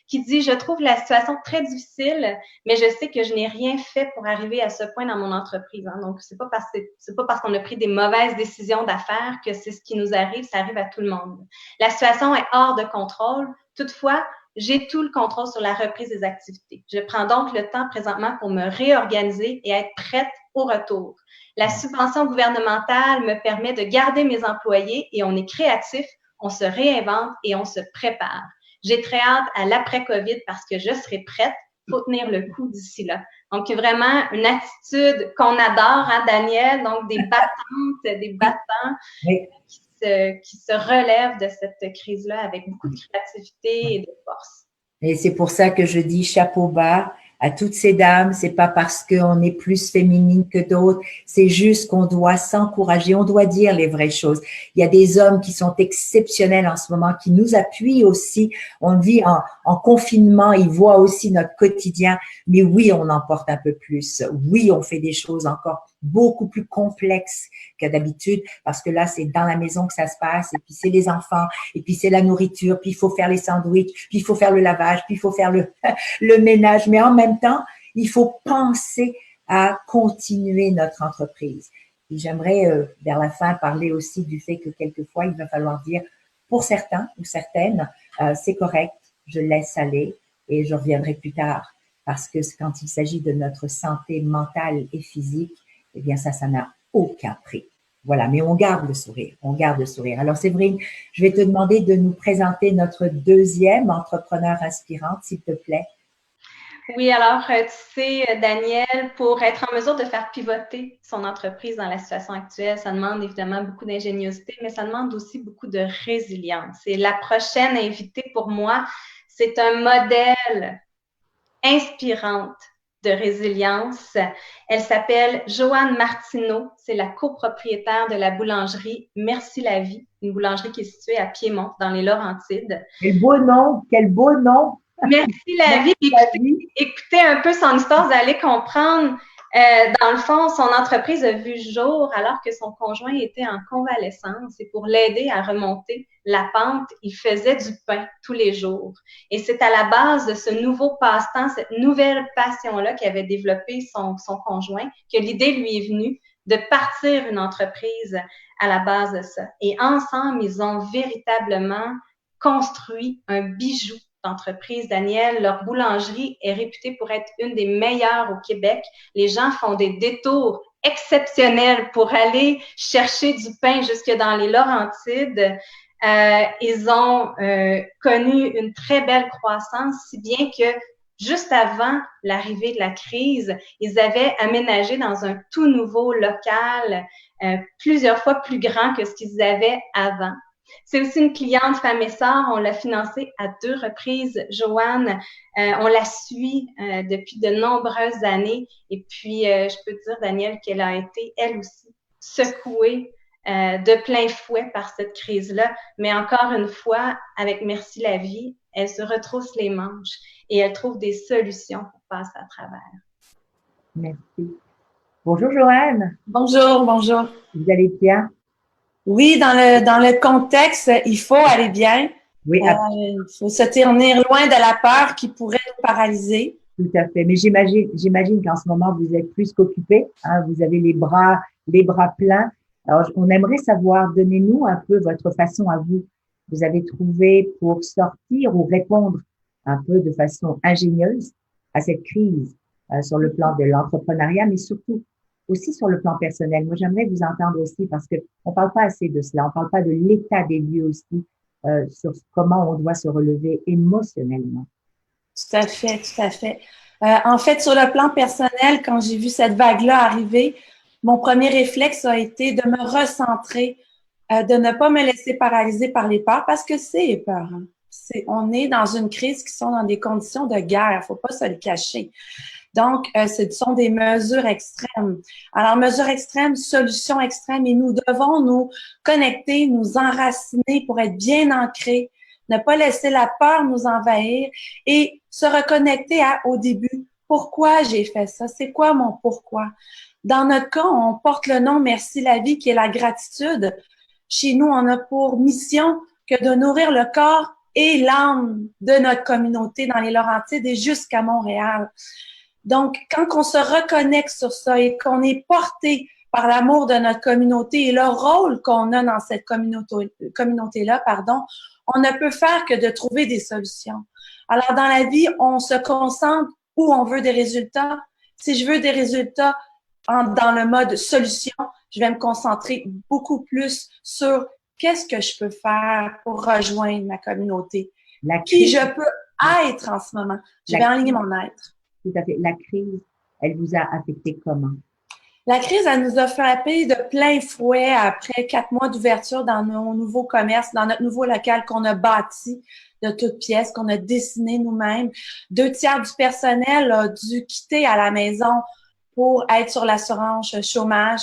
Speaker 2: qui dit « Je trouve la situation très difficile, mais je sais que je n'ai rien fait pour arriver à ce point dans mon entreprise. » Donc, c'est pas parce qu'on a pris des mauvaises décisions d'affaires que c'est ce qui nous arrive, ça arrive à tout le monde. La situation est hors de contrôle. Toutefois, j'ai tout le contrôle sur la reprise des activités. Je prends donc le temps présentement pour me réorganiser et être prête au retour. La subvention gouvernementale me permet de garder mes employés et on est créatif, on se réinvente et on se prépare. J'ai très hâte à l'après-COVID parce que je serai prête. Faut tenir le coup d'ici là. Donc, vraiment une attitude qu'on adore, hein, Daniel? Donc, des battantes, des battants
Speaker 1: Oui.
Speaker 2: qui se relèvent de cette crise-là avec beaucoup de créativité et de force.
Speaker 1: Et c'est pour ça que je dis chapeau bas à toutes ces dames. C'est pas parce qu'on est plus féminine que d'autres, c'est juste qu'on doit s'encourager, on doit dire les vraies choses. Il y a des hommes qui sont exceptionnels en ce moment, qui nous appuient aussi. On vit en confinement, ils voient aussi notre quotidien. Mais oui, on en porte un peu plus. Oui, on fait des choses encore beaucoup plus complexes que d'habitude parce que là, c'est dans la maison que ça se passe et puis c'est les enfants et puis c'est la nourriture, puis il faut faire les sandwichs, puis il faut faire le lavage, puis il faut faire le ménage. Mais en même temps, il faut penser à continuer notre entreprise. Et j'aimerais, vers la fin, parler aussi du fait que quelquefois, il va falloir dire, pour certains ou certaines, c'est correct, je laisse aller et je reviendrai plus tard. Parce que quand il s'agit de notre santé mentale et physique, eh bien ça n'a aucun prix. Voilà, mais on garde le sourire, on garde le sourire. Alors Séverine, je vais te demander de nous présenter notre deuxième entrepreneur inspirante, s'il te plaît.
Speaker 2: Oui, alors, tu sais, Daniel, pour être en mesure de faire pivoter son entreprise dans la situation actuelle, ça demande évidemment beaucoup d'ingéniosité, mais ça demande aussi beaucoup de résilience. Et la prochaine invitée pour moi, c'est un modèle inspirante de résilience. Elle s'appelle Joanne Martineau. C'est la copropriétaire de la boulangerie Merci la Vie, une boulangerie qui est située à Piémont, dans les Laurentides.
Speaker 1: Quel beau nom, quel beau nom!
Speaker 2: Merci la vie. Écoutez un peu son histoire, vous allez comprendre. Dans le fond, son entreprise a vu jour alors que son conjoint était en convalescence et pour l'aider à remonter la pente, il faisait du pain tous les jours. Et c'est à la base de ce nouveau passe-temps, cette nouvelle passion-là qu'avait développé son conjoint, que l'idée lui est venue de partir une entreprise à la base de ça. Et ensemble, ils ont véritablement construit un bijou d'entreprise. Daniel, leur boulangerie est réputée pour être une des meilleures au Québec. Les gens font des détours exceptionnels pour aller chercher du pain jusque dans les Laurentides. Ils ont connu une très belle croissance, si bien que juste avant l'arrivée de la crise, ils avaient aménagé dans un tout nouveau local, plusieurs fois plus grand que ce qu'ils avaient avant. C'est aussi une cliente Femme et Sœur. On l'a financée à 2 reprises, Joanne. On la suit depuis de nombreuses années. Et puis, je peux te dire, Daniel, qu'elle a été, elle aussi, secouée de plein fouet par cette crise-là. Mais encore une fois, avec Merci la vie, elle se retrousse les manches et elle trouve des solutions pour passer à travers.
Speaker 1: Merci. Bonjour, Joanne.
Speaker 4: Bonjour, bonjour.
Speaker 1: Vous allez bien?
Speaker 4: Oui, dans le contexte, il faut aller bien.
Speaker 1: Oui,
Speaker 4: il faut se tenir loin de la peur qui pourrait nous paralyser.
Speaker 1: Tout à fait. Mais j'imagine qu'en ce moment, vous êtes plus qu'occupé. Hein, vous avez les bras pleins. Alors, on aimerait savoir, donnez-nous un peu votre façon à vous. Vous avez trouvé pour sortir ou répondre un peu de façon ingénieuse à cette crise sur le plan de l'entrepreneuriat, mais surtout aussi sur le plan personnel. Moi, j'aimerais vous entendre aussi parce que on parle pas assez de cela. On parle pas de l'état des lieux aussi sur comment on doit se relever émotionnellement.
Speaker 4: Tout à fait, tout à fait. En fait, sur le plan personnel, quand j'ai vu cette vague-là arriver, mon premier réflexe a été de me recentrer, de ne pas me laisser paralyser par les peurs parce que c'est épeurant. On est dans une crise qui sont dans des conditions de guerre, faut pas se le cacher. Donc, ce sont des mesures extrêmes. Alors, mesures extrêmes, solutions extrêmes, et nous devons nous connecter, nous enraciner pour être bien ancrés, ne pas laisser la peur nous envahir et se reconnecter au début. Pourquoi j'ai fait ça? C'est quoi mon pourquoi? Dans notre cas, on porte le nom Merci la vie, qui est la gratitude. Chez nous, on a pour mission que de nourrir le corps et l'âme de notre communauté dans les Laurentides et jusqu'à Montréal. Donc, quand on se reconnecte sur ça et qu'on est porté par l'amour de notre communauté et le rôle qu'on a dans cette communauté-là, on ne peut faire que de trouver des solutions. Alors, dans la vie, on se concentre où on veut des résultats. Si je veux des résultats dans le mode solution, je vais me concentrer beaucoup plus sur qu'est-ce que je peux faire pour rejoindre ma communauté. Qui je peux être en ce moment. Je vais enligner mon être.
Speaker 1: Tout à fait. La crise, elle vous a affecté comment?
Speaker 4: La crise, elle nous a frappé de plein fouet après 4 mois d'ouverture dans nos nouveaux commerces, dans notre nouveau local qu'on a bâti de toutes pièces, qu'on a dessiné nous-mêmes. 2/3 du personnel a dû quitter à la maison pour être sur l'assurance chômage.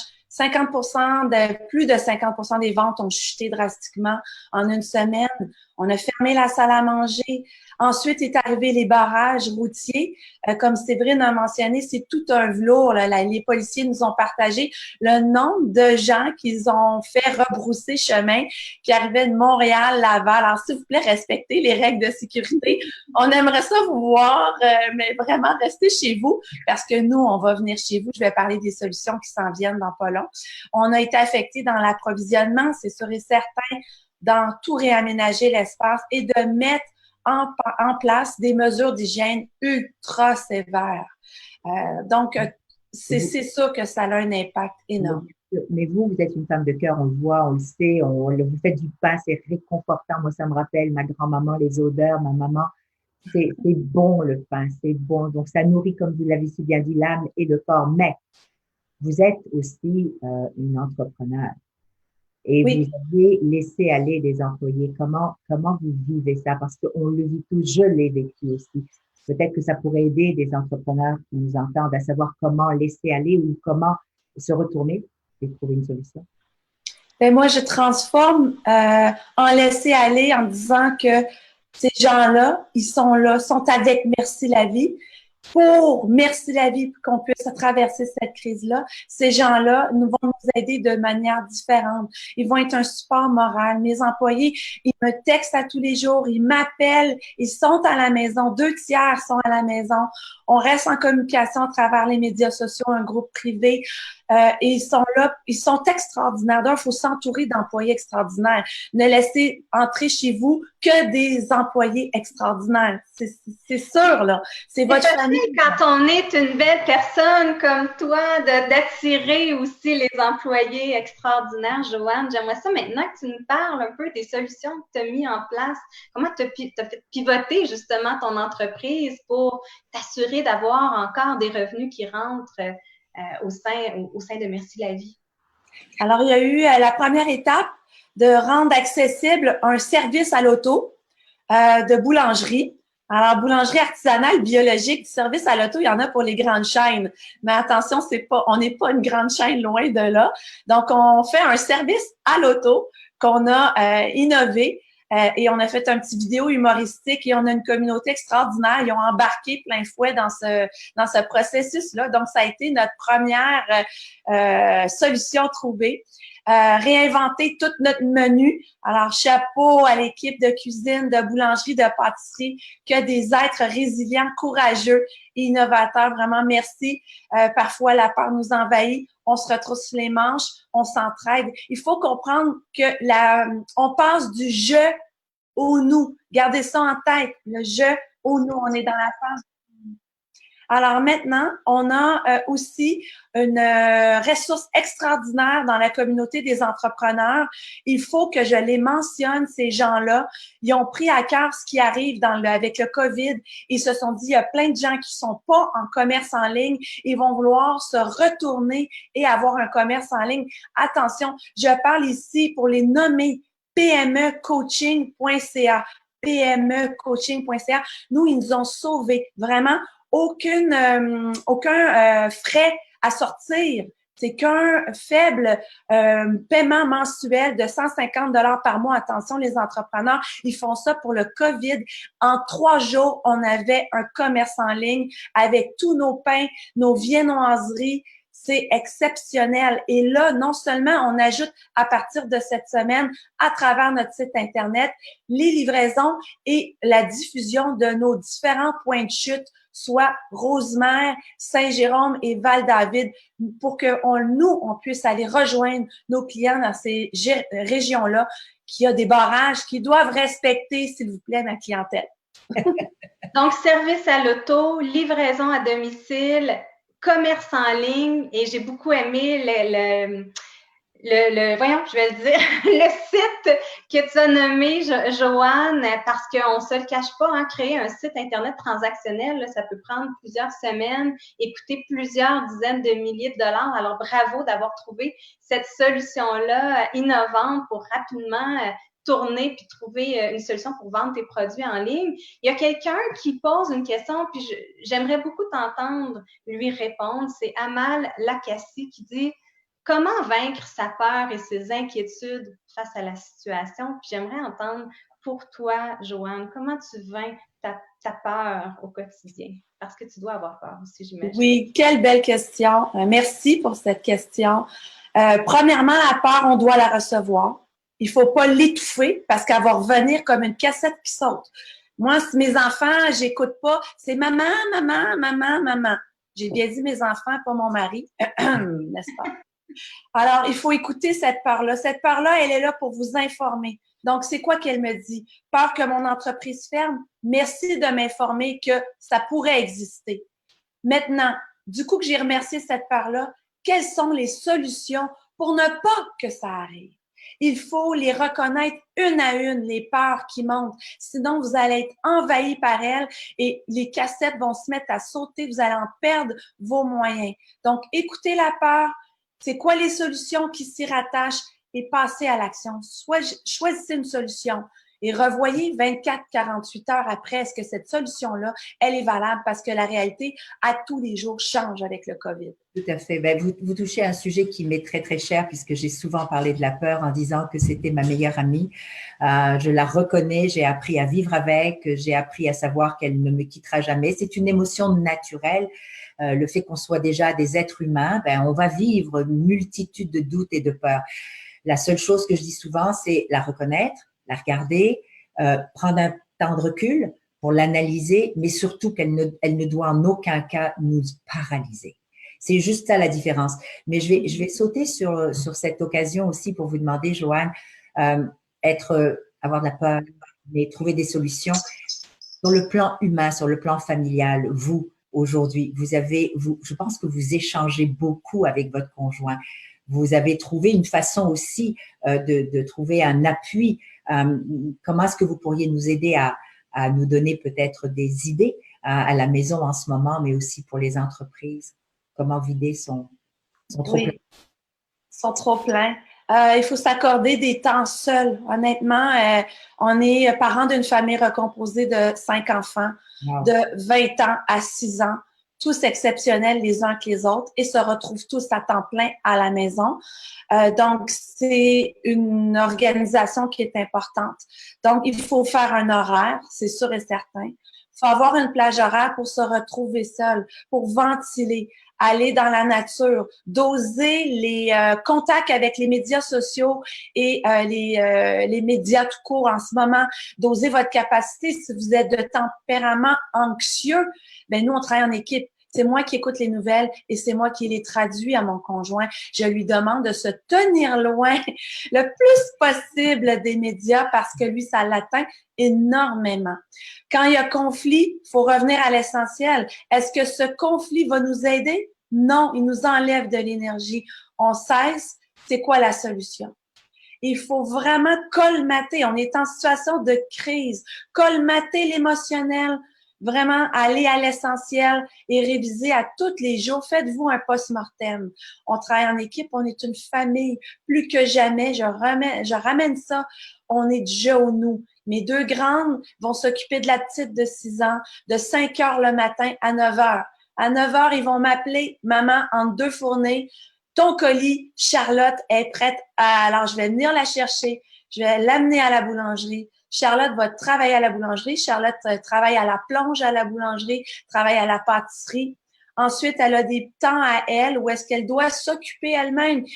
Speaker 4: Plus de 50% des ventes ont chuté drastiquement en une semaine. On a fermé la salle à manger. Ensuite est arrivé les barrages routiers. Comme Séverine a mentionné, c'est tout un velours. Les policiers nous ont partagé le nombre de gens qu'ils ont fait rebrousser chemin qui arrivaient de Montréal, Laval. Alors, s'il vous plaît, respectez les règles de sécurité. On aimerait ça vous voir, mais vraiment, restez chez vous parce que nous, on va venir chez vous. Je vais parler des solutions qui s'en viennent dans pas long. On a été affectés dans l'approvisionnement, c'est sûr et certain, dans tout réaménager l'espace et de mettre en place des mesures d'hygiène ultra sévères. Donc, c'est sûr que ça a un impact énorme.
Speaker 1: Mais vous êtes une femme de cœur, on le voit, on le sait, vous faites du pain, c'est réconfortant. Moi, ça me rappelle ma grand-maman, les odeurs, ma maman. C'est bon le pain, c'est bon. Donc, ça nourrit, comme vous l'avez si bien dit, l'âme et le corps. Mais vous êtes aussi une entrepreneur. Et oui. Vous avez laissé aller des employés. Comment vous vivez ça? Parce qu'on le vit tous, je l'ai vécu aussi. Peut-être que ça pourrait aider des entrepreneurs qui nous entendent à savoir comment laisser aller ou comment se retourner et trouver une solution.
Speaker 4: Ben moi, je transforme en laisser aller en disant que ces gens-là, ils sont là, sont avec Merci la vie. Pour Merci la vie, pour qu'on puisse traverser cette crise-là, ces gens-là vont nous aider de manière différente. Ils vont être un support moral. Mes employés, ils me textent à tous les jours, ils m'appellent, ils sont à la maison, 2/3 sont à la maison. On reste en communication à travers les médias sociaux, un groupe privé. Et ils sont là, ils sont extraordinaires. Donc, il faut s'entourer d'employés extraordinaires. Ne laissez entrer chez vous que des employés extraordinaires. C'est sûr, là. C'est votre famille.
Speaker 2: quand on est une belle personne comme toi, d'attirer aussi les employés extraordinaires, Joanne. J'aimerais ça maintenant que tu nous parles un peu des solutions que tu as mises en place. Comment tu as fait pivoter justement ton entreprise pour t'assurer d'avoir encore des revenus qui rentrent au sein de Merci la vie?
Speaker 4: Alors, il y a eu la première étape de rendre accessible un service à l'auto de boulangerie. Alors, boulangerie artisanale, biologique, service à l'auto, il y en a pour les grandes chaînes. Mais attention, on n'est pas une grande chaîne, loin de là. Donc, on fait un service à l'auto qu'on a innové et on a fait un petit vidéo humoristique et on a une communauté extraordinaire. Ils ont embarqué plein fouet dans ce processus-là. Donc, ça a été notre première solution trouvée. Réinventer tout notre menu. Alors, chapeau à l'équipe de cuisine, de boulangerie, de pâtisserie, que des êtres résilients, courageux et innovateurs. Vraiment, merci. Parfois, la peur nous envahit. On se retrousse les manches, on s'entraide. Il faut comprendre que on passe du je au nous. Gardez ça en tête. Le je au nous. On est dans la phase. Alors maintenant, on a aussi une ressource extraordinaire dans la communauté des entrepreneurs. Il faut que je les mentionne, ces gens-là. Ils ont pris à cœur ce qui arrive avec le COVID. Ils se sont dit, il y a plein de gens qui sont pas en commerce en ligne. Ils vont vouloir se retourner et avoir un commerce en ligne. Attention, je parle ici pour les nommer PMEcoaching.ca. PMEcoaching.ca. Nous, ils nous ont sauvés. Vraiment, aucun frais à sortir. C'est qu'un faible paiement mensuel de 150 $ par mois. Attention, les entrepreneurs, ils font ça pour le COVID. En 3 jours, on avait un commerce en ligne avec tous nos pains, nos viennoiseries. C'est exceptionnel. Et là, non seulement on ajoute à partir de cette semaine, à travers notre site Internet, les livraisons et la diffusion de nos différents points de chute, soit Rosemère, Saint-Jérôme et Val-David, pour que on puisse aller rejoindre nos clients dans ces régions-là, qui a des barrages qui doivent respecter, s'il vous plaît, ma clientèle.
Speaker 2: Donc, service à l'auto, livraison à domicile, commerce en ligne, et j'ai beaucoup aimé voyons, je vais le dire, le site que tu as nommé, Joanne, parce qu'on se le cache pas, hein, créer un site Internet transactionnel, là, ça peut prendre plusieurs semaines et coûter plusieurs dizaines de milliers de dollars. Alors, bravo d'avoir trouvé cette solution-là innovante pour rapidement tourner puis trouver une solution pour vendre tes produits en ligne. Il y a quelqu'un qui pose une question, puis j'aimerais beaucoup t'entendre lui répondre. C'est Amal Lakassi qui dit « Comment vaincre sa peur et ses inquiétudes face à la situation? » Puis j'aimerais entendre pour toi, Joanne, comment tu vaincres ta peur au quotidien? Parce que tu dois avoir peur aussi, j'imagine.
Speaker 4: Oui, quelle belle question. Merci pour cette question. Premièrement, la peur, on doit la recevoir. Il faut pas l'étouffer parce qu'elle va revenir comme une cassette qui saute. Moi, si mes enfants, j'écoute pas, c'est maman, maman, maman, maman. J'ai bien dit mes enfants, pas mon mari, n'est-ce pas? Alors, il faut écouter cette peur-là. Cette peur-là, elle est là pour vous informer. Donc, c'est quoi qu'elle me dit? Peur que mon entreprise ferme? Merci de m'informer que ça pourrait exister. Maintenant, du coup que j'ai remercié cette peur-là, quelles sont les solutions pour ne pas que ça arrive? Il faut les reconnaître une à une, les peurs qui montent. Sinon, vous allez être envahi par elles et les cassettes vont se mettre à sauter. Vous allez en perdre vos moyens. Donc, écoutez la peur. C'est quoi les solutions qui s'y rattachent et passez à l'action. Choisissez une solution et revoyez 24-48 heures après, est-ce que cette solution-là, elle est valable parce que la réalité, à tous les jours, change avec le COVID.
Speaker 1: Tout à fait. Ben, vous touchez à un sujet qui m'est très, très cher puisque j'ai souvent parlé de la peur en disant que c'était ma meilleure amie. Je la reconnais, j'ai appris à vivre avec, j'ai appris à savoir qu'elle ne me quittera jamais. C'est une émotion naturelle. Le fait qu'on soit déjà des êtres humains, ben, on va vivre une multitude de doutes et de peurs. La seule chose que je dis souvent, c'est la reconnaître, la regarder, prendre un temps de recul pour l'analyser, mais surtout qu'elle ne doit en aucun cas nous paralyser. C'est juste ça la différence. Mais je vais sauter sur cette occasion aussi pour vous demander, Joanne, avoir de la peur, mais trouver des solutions. Sur le plan humain, sur le plan familial, vous, aujourd'hui? Je pense que vous échangez beaucoup avec votre conjoint. Vous avez trouvé une façon aussi de trouver un appui. Comment est-ce que vous pourriez nous aider à nous donner peut-être des idées à la maison en ce moment, mais aussi pour les entreprises? Comment vider son trop-plein?
Speaker 4: Oui, son trop-plein. Il faut s'accorder des temps seuls. Honnêtement, on est parents d'une famille recomposée de 5 enfants,
Speaker 1: Wow.
Speaker 4: de 20 ans à 6 ans, tous exceptionnels les uns que les autres et se retrouvent tous à temps plein à la maison. Donc, c'est une organisation qui est importante. Donc, il faut faire un horaire, c'est sûr et certain. Il faut avoir une plage horaire pour se retrouver seul, pour ventiler, aller dans la nature, doser les contacts avec les médias sociaux et les médias tout court en ce moment, doser votre capacité. Si vous êtes de tempérament anxieux, ben nous, on travaille en équipe. C'est moi qui écoute les nouvelles et c'est moi qui les traduis à mon conjoint. Je lui demande de se tenir loin le plus possible des médias parce que lui, ça l'atteint énormément. Quand il y a conflit, il faut revenir à l'essentiel. Est-ce que ce conflit va nous aider? Non, il nous enlève de l'énergie. On cesse. C'est quoi la solution? Il faut vraiment colmater. On est en situation de crise. Colmater l'émotionnel. Vraiment aller à l'essentiel et réviser à tous les jours. Faites-vous un post-mortem. On travaille en équipe, on est une famille. Plus que jamais, je ramène ça. On est du jeu au nous. Mes 2 grandes vont s'occuper de la petite de 6 ans, de 5 heures le matin à 9 heures. À 9 heures, ils vont m'appeler, maman, entre 2 fournées, ton colis, Charlotte est prête. Alors, je vais venir la chercher. Je vais l'amener à la boulangerie. Charlotte va travailler à la boulangerie. Charlotte travaille à la plonge à la boulangerie, travaille à la pâtisserie. Ensuite, elle a des temps à elle où est-ce qu'elle doit s'occuper elle-même.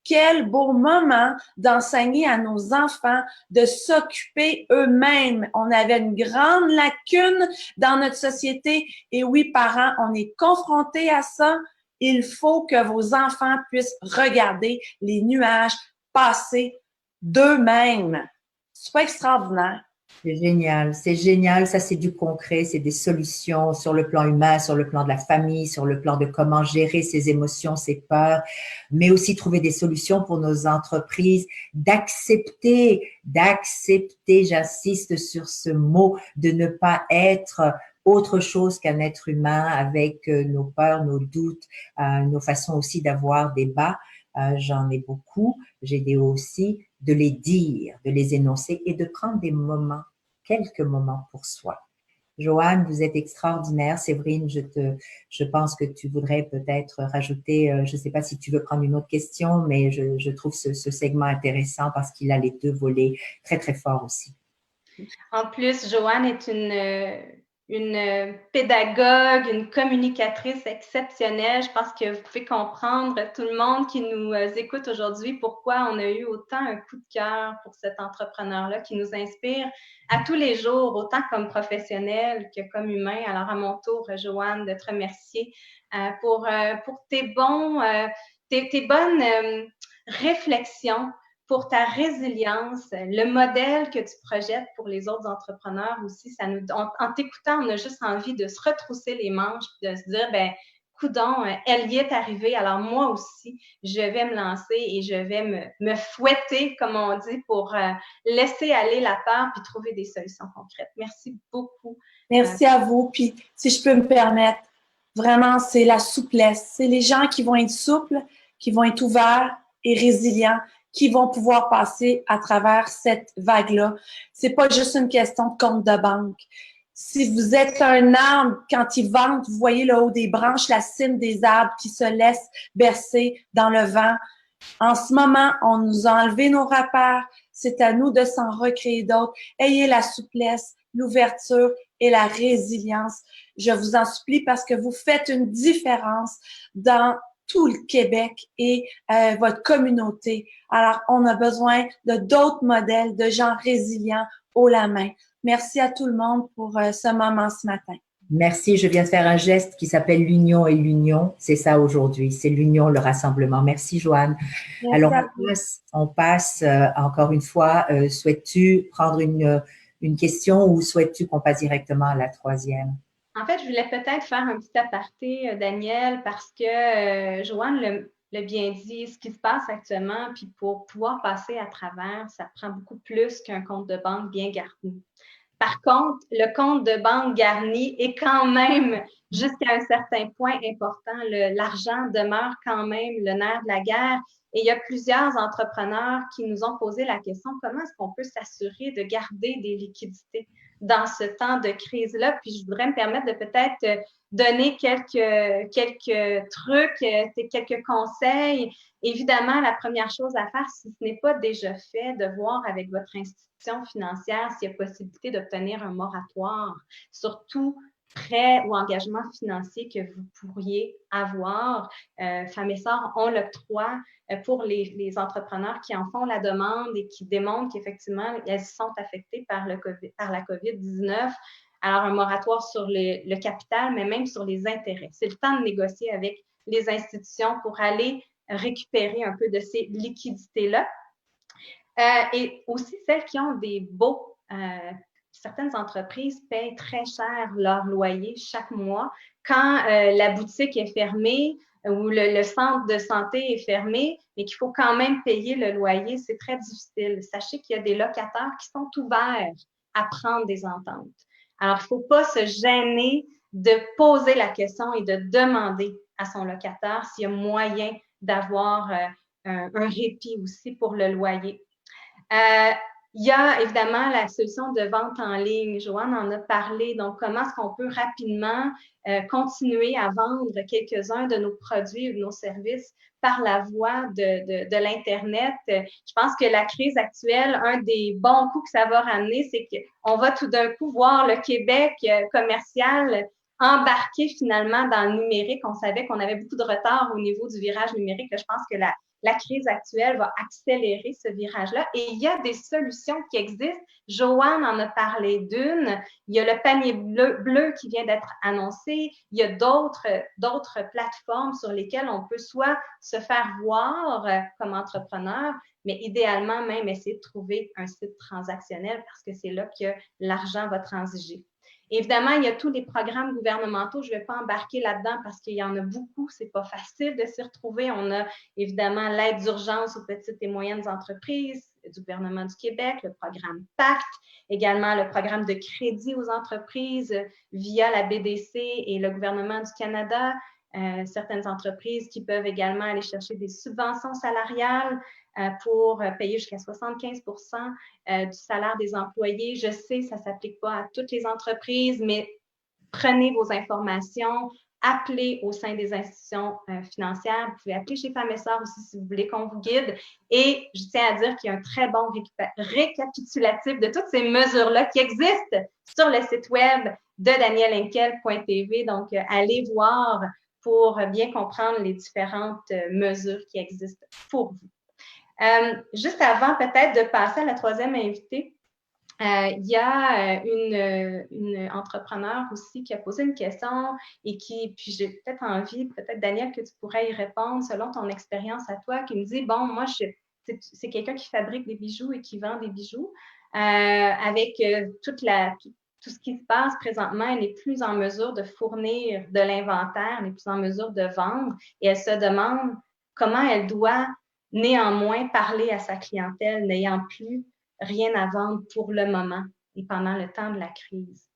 Speaker 4: Quel beau moment d'enseigner à nos enfants de s'occuper eux-mêmes. On avait une grande lacune dans notre société et oui, parents, on est confrontés à ça. Il faut que vos enfants puissent regarder les nuages passer d'eux-mêmes. C'est pas extraordinaire.
Speaker 1: C'est génial. Ça, c'est du concret, c'est des solutions sur le plan humain, sur le plan de la famille, sur le plan de comment gérer ses émotions, ses peurs, mais aussi trouver des solutions pour nos entreprises, d'accepter, j'insiste sur ce mot, de ne pas être autre chose qu'un être humain avec nos peurs, nos doutes, nos façons aussi d'avoir des bas. J'en ai beaucoup, j'ai des hauts aussi, de les dire, de les énoncer et de prendre des moments, quelques moments pour soi. Joanne, vous êtes extraordinaire. Séverine, je pense que tu voudrais peut-être rajouter, je ne sais pas si tu veux prendre une autre question, mais je trouve ce segment intéressant parce qu'il a les 2 volets très, très forts aussi.
Speaker 2: En plus, Joanne est une pédagogue, une communicatrice exceptionnelle. Je pense que vous pouvez comprendre, tout le monde qui nous écoute aujourd'hui, pourquoi on a eu autant un coup de cœur pour cet entrepreneur-là qui nous inspire à tous les jours, autant comme professionnel que comme humain. Alors, à mon tour, Joanne, de te remercier pour tes bonnes réflexions, pour ta résilience, le modèle que tu projettes pour les autres entrepreneurs aussi. En t'écoutant, on a juste envie de se retrousser les manches, de se dire, ben, coudonc, elle y est arrivée, alors moi aussi, je vais me lancer et je vais me fouetter, comme on dit, pour laisser aller la peur puis trouver des solutions concrètes. Merci beaucoup.
Speaker 4: Merci à vous. Puis, si je peux me permettre, vraiment, c'est la souplesse. C'est les gens qui vont être souples, qui vont être ouverts et résilients, qui vont pouvoir passer à travers cette vague-là. C'est pas juste une question de compte de banque. Si vous êtes un arbre, quand il vente, vous voyez le haut des branches, la cime des arbres qui se laissent bercer dans le vent. En ce moment, on nous a enlevé nos repères. C'est à nous de s'en recréer d'autres. Ayez la souplesse, l'ouverture et la résilience. Je vous en supplie parce que vous faites une différence dans tout le Québec et votre communauté. Alors, on a besoin de d'autres modèles de gens résilients haut la main. Merci à tout le monde pour ce moment ce matin.
Speaker 1: Merci. Je viens de faire un geste qui s'appelle l'union et l'union. C'est ça aujourd'hui. C'est l'union, le rassemblement. Merci, Joanne.
Speaker 4: Merci.
Speaker 1: Alors, on passe encore une fois. Souhaites-tu prendre une question ou souhaites-tu qu'on passe directement à la 3e?
Speaker 2: En fait, je voulais peut-être faire un petit aparté, Daniel, parce que Joanne l'a bien dit, ce qui se passe actuellement, puis pour pouvoir passer à travers, ça prend beaucoup plus qu'un compte de banque bien garni. Par contre, le compte de banque garni est quand même, jusqu'à un certain point important, l'argent demeure quand même le nerf de la guerre. Et il y a plusieurs entrepreneurs qui nous ont posé la question, comment est-ce qu'on peut s'assurer de garder des liquidités dans ce temps de crise-là? Puis je voudrais me permettre de peut-être donner quelques trucs, quelques conseils. Évidemment, la première chose à faire, si ce n'est pas déjà fait, de voir avec votre institution financière s'il y a possibilité d'obtenir un moratoire sur tout prêt ou engagement financier que vous pourriez avoir. Femmes et Sœurs ont l'octroi pour les entrepreneurs qui en font la demande et qui démontrent qu'effectivement, elles sont affectées par la COVID-19. Alors, un moratoire sur le capital, mais même sur les intérêts. C'est le temps de négocier avec les institutions pour aller récupérer un peu de ces liquidités-là. Et aussi, celles qui ont des baux, certaines entreprises payent très cher leur loyer chaque mois. Quand la boutique est fermée ou le centre de santé est fermé, mais qu'il faut quand même payer le loyer, c'est très difficile. Sachez qu'il y a des locataires qui sont ouverts à prendre des ententes. Alors, il ne faut pas se gêner de poser la question et de demander à son locataire s'il y a moyen d'avoir un répit aussi pour le loyer. Il y a évidemment la solution de vente en ligne. Joanne en a parlé. Donc, comment est-ce qu'on peut rapidement continuer à vendre quelques-uns de nos produits ou de nos services par la voie de l'Internet? Je pense que la crise actuelle, un des bons coups que ça va ramener, c'est qu'on va tout d'un coup voir le Québec commercial embarquer finalement dans le numérique. On savait qu'on avait beaucoup de retard au niveau du virage numérique. Je pense que la crise actuelle va accélérer ce virage-là. Et il y a des solutions qui existent. Joanne en a parlé d'une. Il y a le panier bleu qui vient d'être annoncé. Il y a d'autres plateformes sur lesquelles on peut soit se faire voir comme entrepreneur, mais idéalement même essayer de trouver un site transactionnel parce que c'est là que l'argent va transiger. Évidemment, il y a tous les programmes gouvernementaux. Je ne vais pas embarquer là-dedans parce qu'il y en a beaucoup. Ce n'est pas facile de s'y retrouver. On a évidemment l'aide d'urgence aux petites et moyennes entreprises du gouvernement du Québec, le programme PACT, également le programme de crédit aux entreprises via la BDC et le gouvernement du Canada. Certaines entreprises qui peuvent également aller chercher des subventions salariales pour payer jusqu'à 75% du salaire des employés. Je sais, ça ne s'applique pas à toutes les entreprises, mais prenez vos informations, appelez au sein des institutions financières. Vous pouvez appeler chez Femmes et Sœurs aussi si vous voulez qu'on vous guide. Et je tiens à dire qu'il y a un très bon récapitulatif de toutes ces mesures-là qui existent sur le site web de danielenkel.tv. Donc, allez voir pour bien comprendre les différentes mesures qui existent pour vous. Juste avant peut-être de passer à la troisième invitée, il y a une entrepreneur aussi qui a posé une question et puis j'ai peut-être envie, peut-être Daniel, que tu pourrais y répondre selon ton expérience à toi, qui me dit, bon, moi, c'est quelqu'un qui fabrique des bijoux et qui vend des bijoux. Avec tout ce qui se passe présentement, elle n'est plus en mesure de fournir de l'inventaire, elle n'est plus en mesure de vendre et elle se demande comment elle doit néanmoins parler à sa clientèle, n'ayant plus rien à vendre pour le moment et pendant le temps de la crise.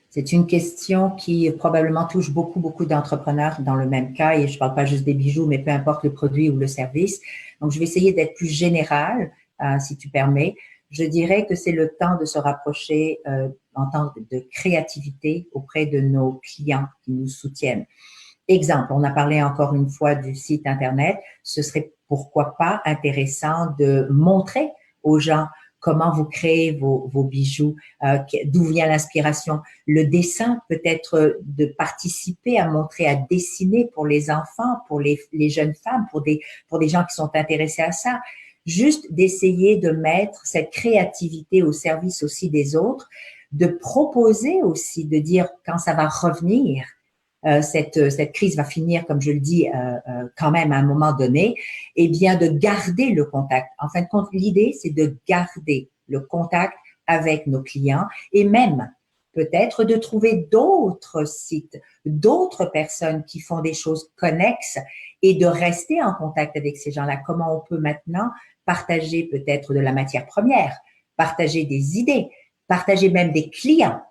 Speaker 1: C'est une question qui probablement touche beaucoup d'entrepreneurs dans le même cas, et je ne parle pas juste des bijoux, mais peu importe le produit ou le service. Donc, je vais essayer d'être plus générale, si tu permets. Je dirais que c'est le temps de se rapprocher en temps de créativité auprès de nos clients qui nous soutiennent. Exemple, on a parlé encore une fois du site Internet. Ce serait pourquoi pas intéressant de montrer aux gens comment vous créez vos bijoux, d'où vient l'inspiration. Le dessin, peut-être de participer à montrer, à dessiner pour les enfants, pour les jeunes femmes, pour des gens qui sont intéressés à ça. Juste d'essayer de mettre cette créativité au service aussi des autres, de proposer aussi, de dire quand ça va revenir, cette crise va finir, comme je le dis, quand même à un moment donné, eh bien de garder le contact. En fin de compte, l'idée, c'est de garder le contact avec nos clients et même peut-être de trouver d'autres sites, d'autres personnes qui font des choses connexes et de rester en contact avec ces gens-là. Comment on peut maintenant partager peut-être de la matière première, partager des idées, partager même des clients.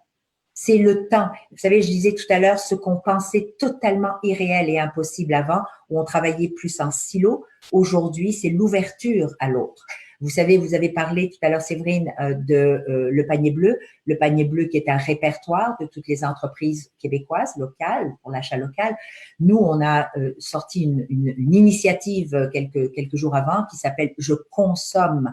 Speaker 1: C'est le temps. Vous savez, je disais tout à l'heure, ce qu'on pensait totalement irréel et impossible avant, où on travaillait plus en silo, aujourd'hui, c'est l'ouverture à l'autre. Vous savez, vous avez parlé tout à l'heure, Séverine, de le panier bleu. Le panier bleu qui est un répertoire de toutes les entreprises québécoises, locales, pour l'achat local. Nous, on a sorti une initiative quelques jours avant qui s'appelle Je consomme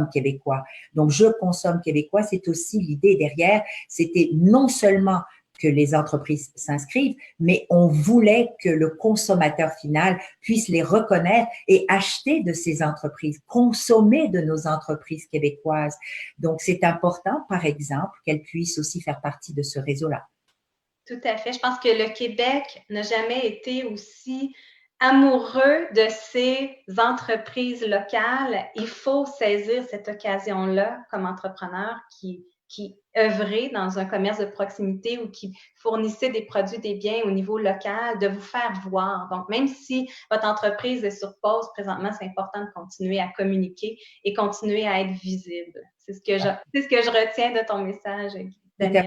Speaker 1: québécois. Donc, Je consomme québécois, c'est aussi l'idée derrière, c'était non seulement que les entreprises s'inscrivent, mais on voulait que le consommateur final puisse les reconnaître et acheter de ces entreprises, consommer de nos entreprises québécoises. Donc, c'est important, par exemple, qu'elles puissent aussi faire partie de ce réseau-là.
Speaker 2: Tout à fait. Je pense que le Québec n'a jamais été aussi amoureux de ces entreprises locales. Il faut saisir cette occasion-là comme entrepreneur qui œuvrait dans un commerce de proximité ou qui fournissait des produits, des biens au niveau local, de vous faire voir. Donc, même si votre entreprise est sur pause présentement, c'est important de continuer à communiquer et continuer à être visible. C'est ce que je retiens de ton message, Daniel.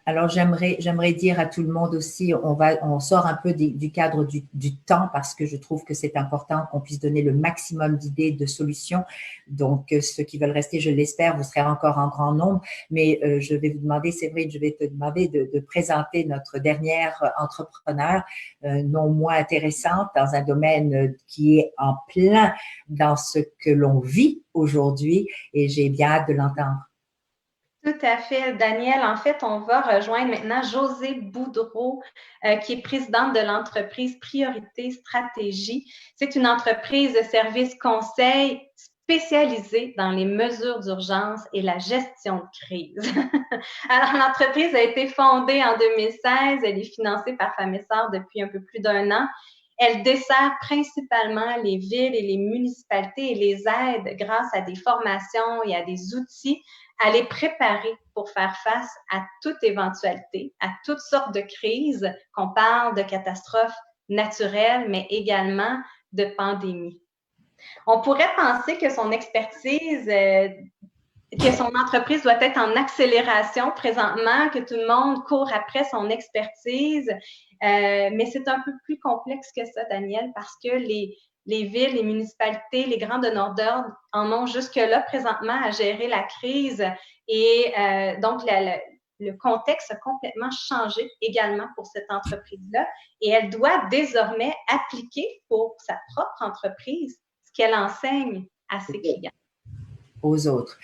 Speaker 1: Alors, j'aimerais dire à tout le monde aussi, on sort un peu du cadre du temps parce que je trouve que c'est important qu'on puisse donner le maximum d'idées, de solutions. Donc, ceux qui veulent rester, je l'espère, vous serez encore en grand nombre. Mais je vais vous demander, Séverine, je vais te demander de présenter notre dernière entrepreneur, non moins intéressante, dans un domaine qui est en plein dans ce que l'on vit aujourd'hui. Et j'ai bien hâte de l'entendre.
Speaker 2: Tout à fait, Daniel. En fait, on va rejoindre maintenant Josée Boudreau, qui est présidente de l'entreprise Priorité Stratégie. C'est une entreprise de services conseil spécialisée dans les mesures d'urgence et la gestion de crise. Alors, l'entreprise a été fondée en 2016. Elle est financée par Femmes et Sœurs depuis un peu plus d'1 an. Elle dessert principalement les villes et les municipalités et les aide grâce à des formations et à des outils à les préparer pour faire face à toute éventualité, à toutes sortes de crises, qu'on parle de catastrophes naturelles, mais également de pandémies. On pourrait penser que son expertise, que son entreprise doit être en accélération présentement, que tout le monde court après son expertise, mais c'est un peu plus complexe que ça, Daniel, parce que les villes, les municipalités, les grands donneurs d'ordre en ont jusque-là présentement à gérer la crise et donc le contexte a complètement changé également pour cette entreprise-là et elle doit désormais appliquer pour sa propre entreprise ce qu'elle enseigne à ses clients.
Speaker 1: Aux autres.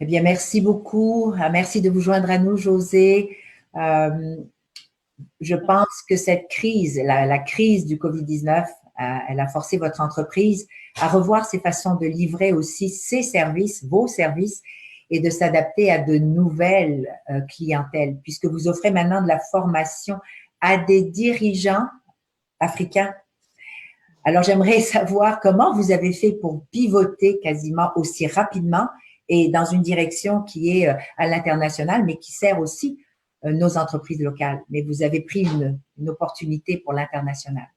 Speaker 1: Eh bien, merci beaucoup. Merci de vous joindre à nous, Josée. Je pense que cette crise, la crise du COVID-19, elle a forcé votre entreprise à revoir ses façons de livrer aussi ses services, vos services, et de s'adapter à de nouvelles clientèles, puisque vous offrez maintenant de la formation à des dirigeants africains. Alors, j'aimerais savoir comment vous avez fait pour pivoter quasiment aussi rapidement et dans une direction qui est à l'international, mais qui sert aussi nos entreprises locales. Mais vous avez pris une opportunité pour l'international.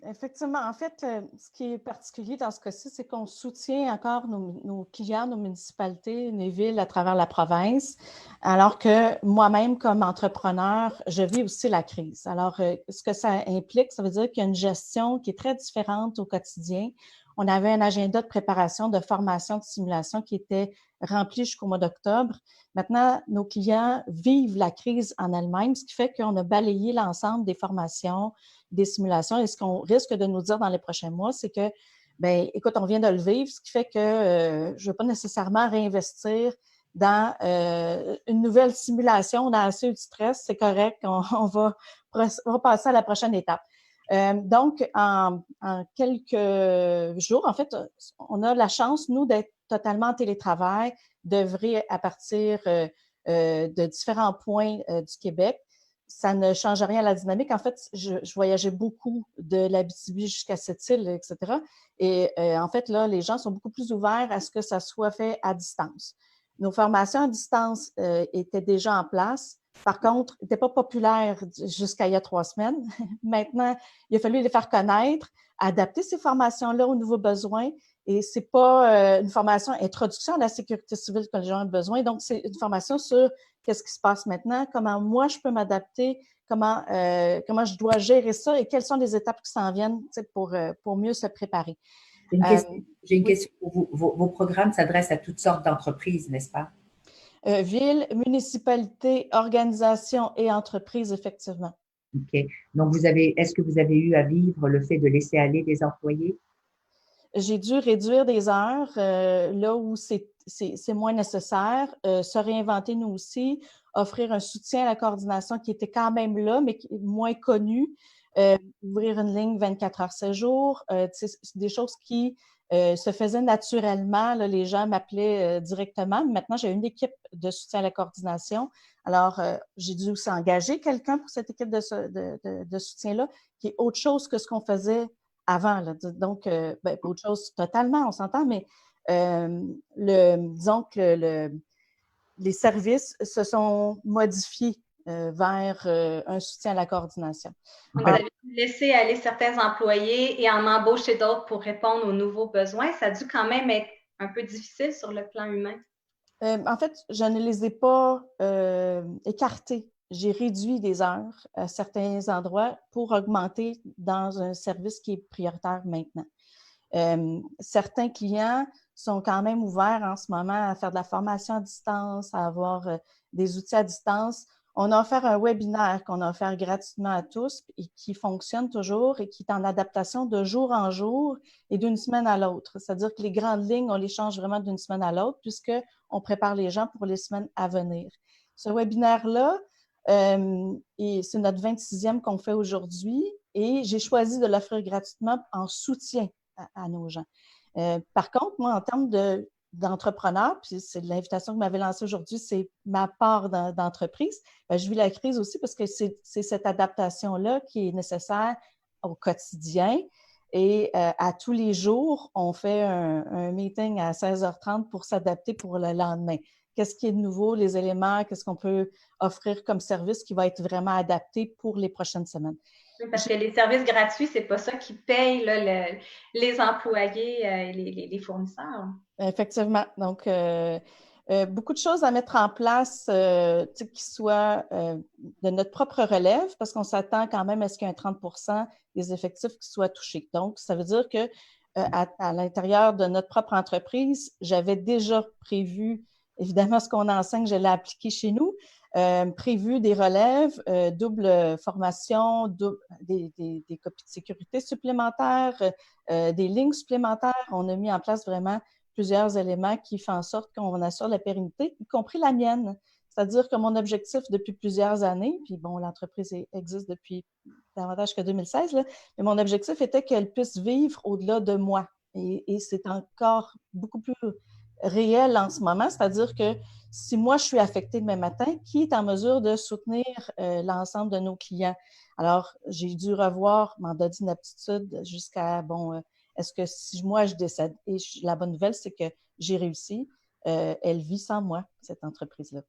Speaker 5: Effectivement, en fait, ce qui est particulier dans ce cas-ci, c'est qu'on soutient encore nos clients, nos municipalités, nos villes à travers la province, alors que moi-même, comme entrepreneur, je vis aussi la crise. Alors, ce que ça implique, ça veut dire qu'il y a une gestion qui est très différente au quotidien. On avait un agenda de préparation, de formation, de simulation qui était rempli jusqu'au mois d'octobre. Maintenant, nos clients vivent la crise en elle-même, ce qui fait qu'on a balayé l'ensemble des formations, des simulations. Et ce qu'on risque de nous dire dans les prochains mois, c'est que, bien, écoute, on vient de le vivre, ce qui fait que je ne veux pas nécessairement réinvestir dans une nouvelle simulation. On a assez eu de stress, c'est correct, on va passer à la prochaine étape. Donc, en quelques jours, en fait, on a la chance, nous, d'être totalement en télétravail, d'œuvrer à partir de différents points du Québec. Ça ne change rien à la dynamique. En fait, je voyageais beaucoup de l'Abitibi jusqu'à Sept-Îles, etc. Et en fait, là, les gens sont beaucoup plus ouverts à ce que ça soit fait à distance. Nos formations à distance étaient déjà en place. Par contre, n'étaient pas populaires jusqu'à il y a 3 semaines. Maintenant, il a fallu les faire connaître, adapter ces formations-là aux nouveaux besoins. Et c'est pas une formation introduction à la sécurité civile que les gens ont besoin. Donc, c'est une formation sur qu'est-ce qui se passe maintenant, comment moi je peux m'adapter, comment je dois gérer ça et quelles sont les étapes qui s'en viennent pour mieux se préparer.
Speaker 1: J'ai une question pour vous. Vos programmes s'adressent à toutes sortes d'entreprises, n'est-ce pas?
Speaker 5: Villes, municipalités, organisations et entreprises, effectivement.
Speaker 1: OK. Donc, est-ce que vous avez eu à vivre le fait de laisser aller des employés?
Speaker 5: J'ai dû réduire des heures là où c'est moins nécessaire, se réinventer nous aussi, offrir un soutien à la coordination qui était quand même là, mais moins connu, ouvrir une ligne 24 heures 7 jours, c'est des choses qui se faisaient naturellement. Là, les gens m'appelaient directement. Maintenant, j'ai une équipe de soutien à la coordination. Alors, j'ai dû aussi engager quelqu'un pour cette équipe de soutien-là, qui est autre chose que ce qu'on faisait avant. Là. Donc, autre chose totalement, on s'entend, mais disons que les services se sont modifiés vers un soutien à la coordination.
Speaker 2: Vous avez laissé aller certains employés et en embaucher d'autres pour répondre aux nouveaux besoins. Ça a dû quand même être un peu difficile sur le plan humain.
Speaker 5: En fait, je ne les ai pas écartés. J'ai réduit des heures à certains endroits pour augmenter dans un service qui est prioritaire maintenant. Certains clients sont quand même ouverts en ce moment à faire de la formation à distance, à avoir des outils à distance. On a offert un webinaire qu'on a offert gratuitement à tous et qui fonctionne toujours et qui est en adaptation de jour en jour et d'une semaine à l'autre. C'est-à-dire que les grandes lignes, on les change vraiment d'une semaine à l'autre puisqu'on prépare les gens pour les semaines à venir. Ce webinaire-là, et c'est notre 26e qu'on fait aujourd'hui et j'ai choisi de l'offrir gratuitement en soutien à nos gens. Par contre, moi, en termes d'entrepreneur, puis c'est l'invitation que vous m'avez lancée aujourd'hui, c'est ma part d'entreprise, je vis la crise aussi parce que c'est cette adaptation-là qui est nécessaire au quotidien. Et à tous les jours, on fait un meeting à 16h30 pour s'adapter pour le lendemain. Qu'est-ce qui est de nouveau, les éléments, qu'est-ce qu'on peut offrir comme service qui va être vraiment adapté pour les prochaines semaines.
Speaker 2: Oui, parce que les services gratuits, c'est pas ça qui paye là, les employés et les fournisseurs.
Speaker 5: Effectivement. Donc, beaucoup de choses à mettre en place qui soient de notre propre relève, parce qu'on s'attend quand même à ce qu'il y ait un 30% des effectifs qui soient touchés. Donc, ça veut dire que à l'intérieur de notre propre entreprise, j'avais déjà prévu, évidemment, ce qu'on enseigne, je l'ai appliqué chez nous, prévu des relèves, double formation, des copies de sécurité supplémentaires, des lignes supplémentaires. On a mis en place vraiment plusieurs éléments qui font en sorte qu'on assure la pérennité, y compris la mienne. C'est-à-dire que mon objectif depuis plusieurs années, puis bon, l'entreprise existe depuis davantage que 2016, là, mais mon objectif était qu'elle puisse vivre au-delà de moi. Et c'est encore beaucoup plus réel en ce moment, c'est-à-dire que si moi je suis affectée demain matin, qui est en mesure de soutenir l'ensemble de nos clients? Alors, j'ai dû revoir mandat d'inaptitude jusqu'à, est-ce que si moi je décède? Et la bonne nouvelle, c'est que j'ai réussi. Elle vit sans moi, cette entreprise-là.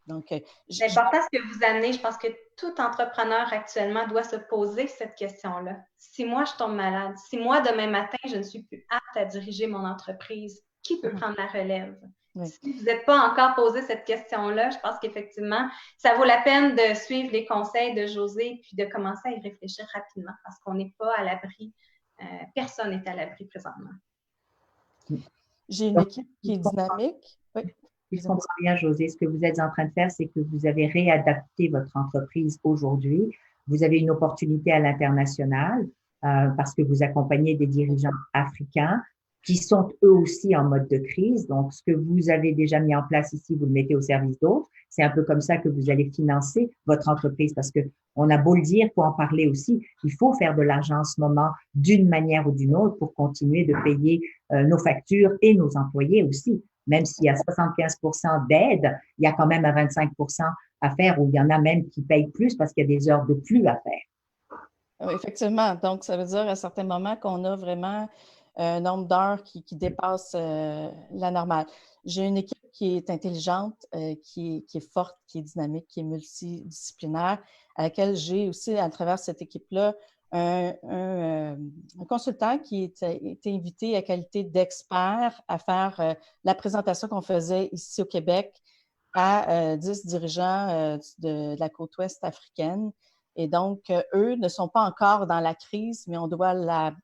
Speaker 5: Donc,
Speaker 2: c'est important ce que vous amenez. Je pense que tout entrepreneur actuellement doit se poser cette question-là. Si moi je tombe malade, si moi demain matin je ne suis plus apte à diriger mon entreprise, qui peut prendre la relève? Oui. Si vous n'êtes pas encore posé cette question-là, je pense qu'effectivement, ça vaut la peine de suivre les conseils de Josée puis de commencer à y réfléchir rapidement parce qu'on n'est pas à l'abri. Personne n'est à l'abri présentement.
Speaker 5: J'ai une équipe qui est dynamique. Oui.
Speaker 1: Si je comprends bien, Josée, ce que vous êtes en train de faire, c'est que vous avez réadapté votre entreprise aujourd'hui. Vous avez une opportunité à l'international parce que vous accompagnez des dirigeants africains qui sont eux aussi en mode de crise. Donc, ce que vous avez déjà mis en place ici, vous le mettez au service d'autres. C'est un peu comme ça que vous allez financer votre entreprise parce que on a beau le dire, pour en parler aussi, il faut faire de l'argent en ce moment d'une manière ou d'une autre pour continuer de payer nos factures et nos employés aussi. Même s'il y a 75% d'aide, il y a quand même un 25% à faire où il y en a même qui payent plus parce qu'il y a des heures de plus à faire.
Speaker 5: Oui, effectivement. Donc, ça veut dire à certains moments qu'on a vraiment un nombre d'heures qui dépasse la normale. J'ai une équipe qui est intelligente, qui est forte, qui est dynamique, qui est multidisciplinaire, à laquelle j'ai aussi, à travers cette équipe-là, un consultant qui était invité à qualité d'expert à faire la présentation qu'on faisait ici au Québec à 10 dirigeants de la côte ouest africaine. Et donc, eux ne sont pas encore dans la crise, mais on doit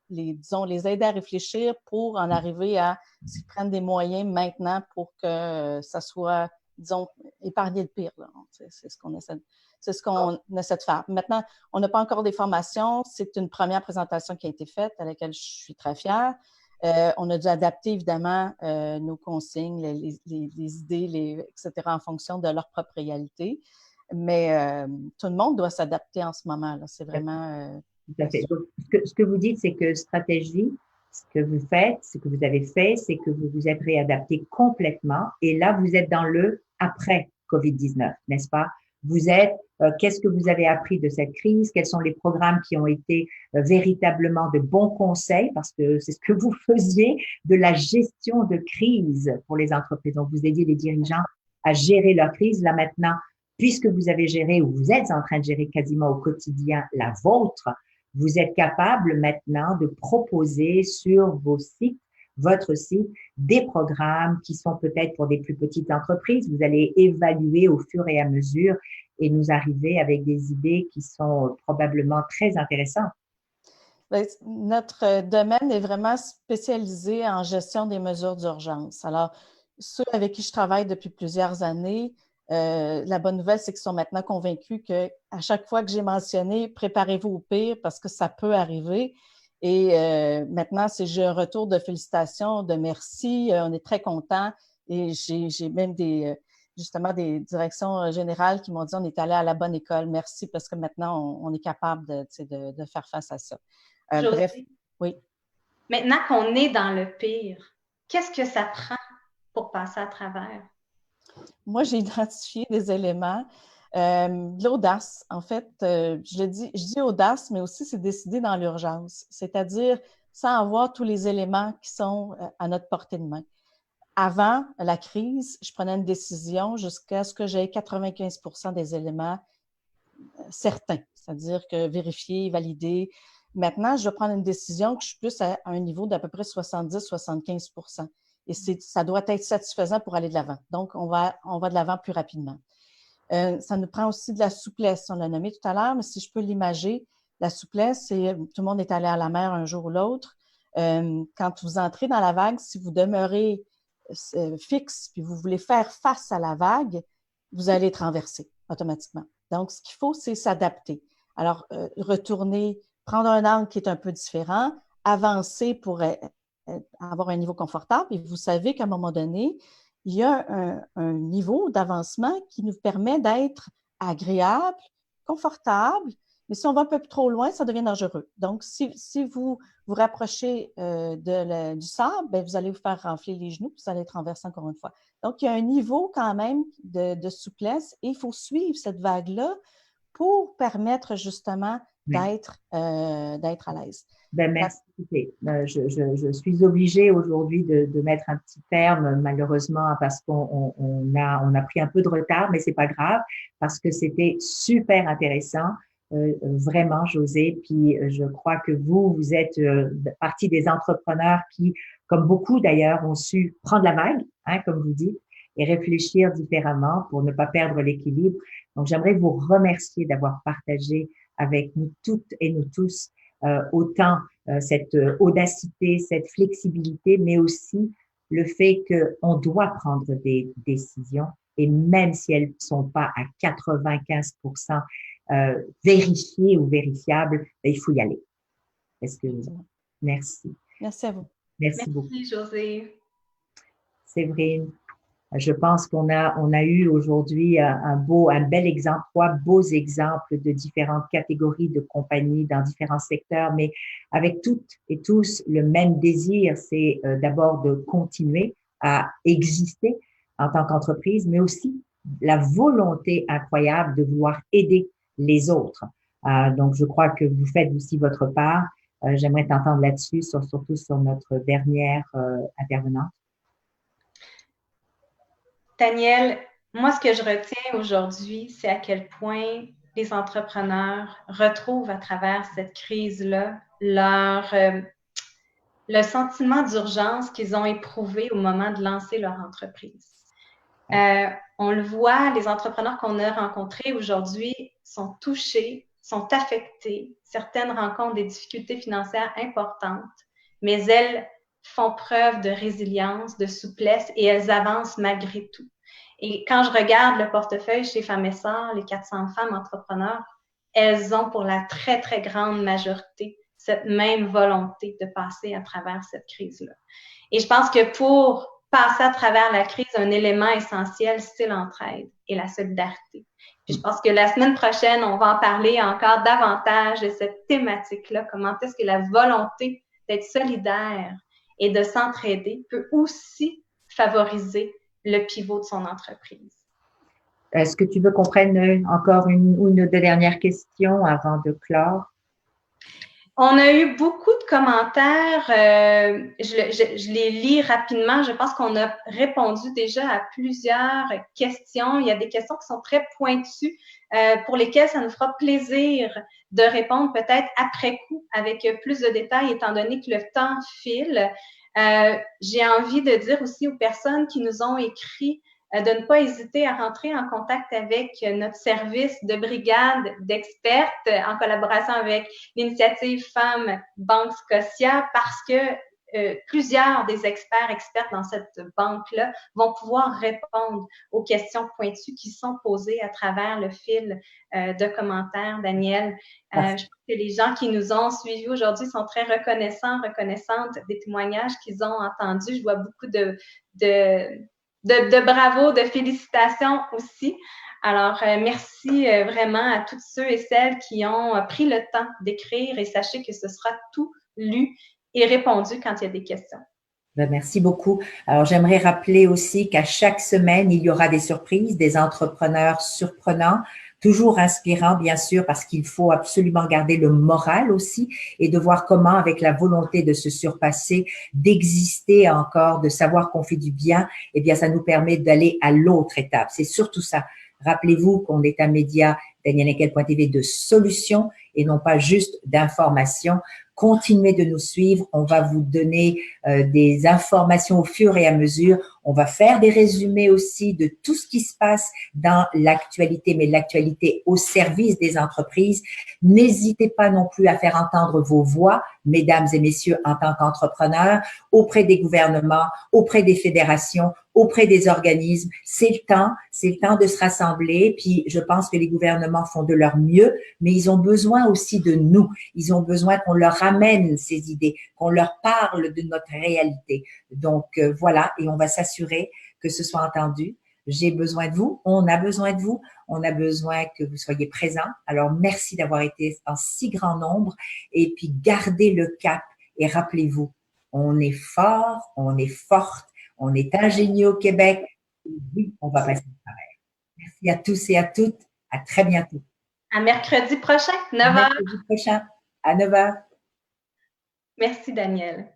Speaker 5: les aider à réfléchir pour en arriver à ce qu'ils prennent des moyens maintenant pour que ça soit, disons, épargner le pire. C'est ce qu'on essaie de faire. Maintenant, on n'a pas encore des formations. C'est une première présentation qui a été faite, à laquelle je suis très fière. On a dû adapter, évidemment, nos consignes, les idées, etc., en fonction de leur propre réalité. Mais tout le monde doit s'adapter en ce moment. Là. C'est vraiment…
Speaker 1: Tout à fait. Donc, ce que vous dites, c'est que stratégie, ce que vous faites, ce que vous avez fait, c'est que vous vous êtes réadapté complètement. Et là, vous êtes dans le après COVID-19, n'est-ce pas? Vous êtes, qu'est-ce que vous avez appris de cette crise? Quels sont les programmes qui ont été véritablement de bons conseils? Parce que c'est ce que vous faisiez, de la gestion de crise pour les entreprises. Donc, vous aidiez les dirigeants à gérer leur crise. Là, maintenant, puisque vous avez géré ou vous êtes en train de gérer quasiment au quotidien la vôtre, vous êtes capable maintenant de proposer sur vos sites, votre site, des programmes qui sont peut-être pour des plus petites entreprises. Vous allez évaluer au fur et à mesure et nous arriver avec des idées qui sont probablement très intéressantes.
Speaker 5: Notre domaine est vraiment spécialisé en gestion des mesures d'urgence. Alors, ceux avec qui je travaille depuis plusieurs années, la bonne nouvelle, c'est qu'ils sont maintenant convaincus qu'à chaque fois que j'ai mentionné « préparez-vous au pire » parce que ça peut arriver. Et maintenant, j'ai un retour de félicitations, de merci, on est très contents. Et j'ai même justement des directions générales qui m'ont dit « on est allé à la bonne école, merci » parce que maintenant, on est capable de faire face à ça. Bref, oui.
Speaker 2: Maintenant qu'on est dans le pire, qu'est-ce que ça prend pour passer à travers?
Speaker 5: Moi, j'ai identifié des éléments. De l'audace, en fait, je dis audace, mais aussi c'est décider dans l'urgence, c'est-à-dire sans avoir tous les éléments qui sont à notre portée de main. Avant la crise, je prenais une décision jusqu'à ce que j'aie 95% des éléments certains, c'est-à-dire que vérifier, valider. Maintenant, je vais prendre une décision que je suis plus à un niveau d'à peu près 70-75%. Et ça doit être satisfaisant pour aller de l'avant. Donc, on va de l'avant plus rapidement. Ça nous prend aussi de la souplesse. On l'a nommé tout à l'heure, mais si je peux l'imager, la souplesse, c'est tout le monde est allé à la mer un jour ou l'autre. Quand vous entrez dans la vague, si vous demeurez fixe puis vous voulez faire face à la vague, vous allez être renversé automatiquement. Donc, ce qu'il faut, c'est s'adapter. Alors, retourner, prendre un angle qui est un peu différent, avancer pour avoir un niveau confortable. Et vous savez qu'à un moment donné, il y a un niveau d'avancement qui nous permet d'être agréable, confortable, mais si on va un peu trop loin, ça devient dangereux. Donc, si vous vous rapprochez du sable, bien, vous allez vous faire renfler les genoux, puis vous allez être renversé encore une fois. Donc, il y a un niveau quand même de souplesse et il faut suivre cette vague-là pour permettre justement d'être à l'aise.
Speaker 1: Ben, merci. Je suis obligée aujourd'hui de mettre un petit terme, malheureusement, parce qu'on a pris un peu de retard, mais c'est pas grave, parce que c'était super intéressant, vraiment, Josée. Puis je crois que vous êtes partie des entrepreneurs qui, comme beaucoup d'ailleurs, ont su prendre la vague, hein, comme vous dites, et réfléchir différemment pour ne pas perdre l'équilibre. Donc, j'aimerais vous remercier d'avoir partagé avec nous toutes et nous tous autant cette audacité, cette flexibilité, mais aussi le fait qu'on doit prendre des décisions et même si elles ne sont pas à 95% vérifiées ou vérifiables, ben, il faut y aller. Merci.
Speaker 5: Merci à vous.
Speaker 1: Merci beaucoup.
Speaker 2: Merci, Josée.
Speaker 1: Séverine. Je pense qu'on a eu aujourd'hui un bel exemple, 3 beaux exemples de différentes catégories de compagnies dans différents secteurs, mais avec toutes et tous le même désir, c'est d'abord de continuer à exister en tant qu'entreprise, mais aussi la volonté incroyable de vouloir aider les autres. Donc, je crois que vous faites aussi votre part. J'aimerais t'entendre là-dessus, surtout sur notre dernière intervenante.
Speaker 2: Danielle, moi, ce que je retiens aujourd'hui, c'est à quel point les entrepreneurs retrouvent à travers cette crise-là le sentiment d'urgence qu'ils ont éprouvé au moment de lancer leur entreprise. On le voit, les entrepreneurs qu'on a rencontrés aujourd'hui sont touchés, sont affectés. Certaines rencontrent des difficultés financières importantes, mais elles font preuve de résilience, de souplesse et elles avancent malgré tout. Et quand je regarde le portefeuille chez Femmes et Sœurs, les 400 femmes entrepreneurs, elles ont pour la très, très grande majorité cette même volonté de passer à travers cette crise-là. Et je pense que pour passer à travers la crise, un élément essentiel, c'est l'entraide et la solidarité. Puis je pense que la semaine prochaine, on va en parler encore davantage de cette thématique-là, comment est-ce que la volonté d'être solidaire et de s'entraider peut aussi favoriser le pivot de son entreprise.
Speaker 1: Est-ce que tu veux qu'on prenne encore une ou deux dernières questions avant de clore?
Speaker 2: On a eu beaucoup de commentaires. Je les lis rapidement. Je pense qu'on a répondu déjà à plusieurs questions. Il y a des questions qui sont très pointues pour lesquelles ça nous fera plaisir de répondre peut-être après coup avec plus de détails étant donné que le temps file. J'ai envie de dire aussi aux personnes qui nous ont écrit de ne pas hésiter à rentrer en contact avec notre service de brigade d'expertes en collaboration avec l'initiative Femmes Banque Scotia parce que plusieurs des expertes dans cette banque-là vont pouvoir répondre aux questions pointues qui sont posées à travers le fil de commentaires, Danielle. Je pense que les gens qui nous ont suivis aujourd'hui sont très reconnaissantes des témoignages qu'ils ont entendus. Je vois beaucoup de bravo, de félicitations aussi. Alors, merci vraiment à toutes ceux et celles qui ont pris le temps d'écrire et sachez que ce sera tout lu et répondu quand il y a des questions.
Speaker 1: Merci beaucoup. Alors, j'aimerais rappeler aussi qu'à chaque semaine, il y aura des surprises, des entrepreneurs surprenants, toujours inspirants, bien sûr, parce qu'il faut absolument garder le moral aussi et de voir comment, avec la volonté de se surpasser, d'exister encore, de savoir qu'on fait du bien, eh bien, ça nous permet d'aller à l'autre étape. C'est surtout ça. Rappelez-vous qu'on est un média, DanielHenkel.tv, de solutions et non pas juste d'informations. Continuez de nous suivre. On va vous donner des informations au fur et à mesure. On va faire des résumés aussi de tout ce qui se passe dans l'actualité, mais l'actualité au service des entreprises. N'hésitez pas non plus à faire entendre vos voix, mesdames et messieurs, en tant qu'entrepreneurs, auprès des gouvernements, auprès des fédérations, auprès des organismes. C'est le temps de se rassembler. Puis je pense que les gouvernements font de leur mieux, mais ils ont besoin aussi de nous. Ils ont besoin qu'on leur ramène ces idées, qu'on leur parle de notre réalité. Donc voilà, et on va s'assurer que ce soit entendu. J'ai besoin de vous, on a besoin de vous, on a besoin que vous soyez présents. Alors merci d'avoir été en si grand nombre et puis gardez le cap et rappelez-vous, on est fort, on est forte, on est ingénieux au Québec. Oui, on va passer au travail. Merci à tous et à toutes. À très bientôt.
Speaker 2: À mercredi prochain, 9h.
Speaker 1: Mercredi prochain, à 9h.
Speaker 2: Merci, Danielle.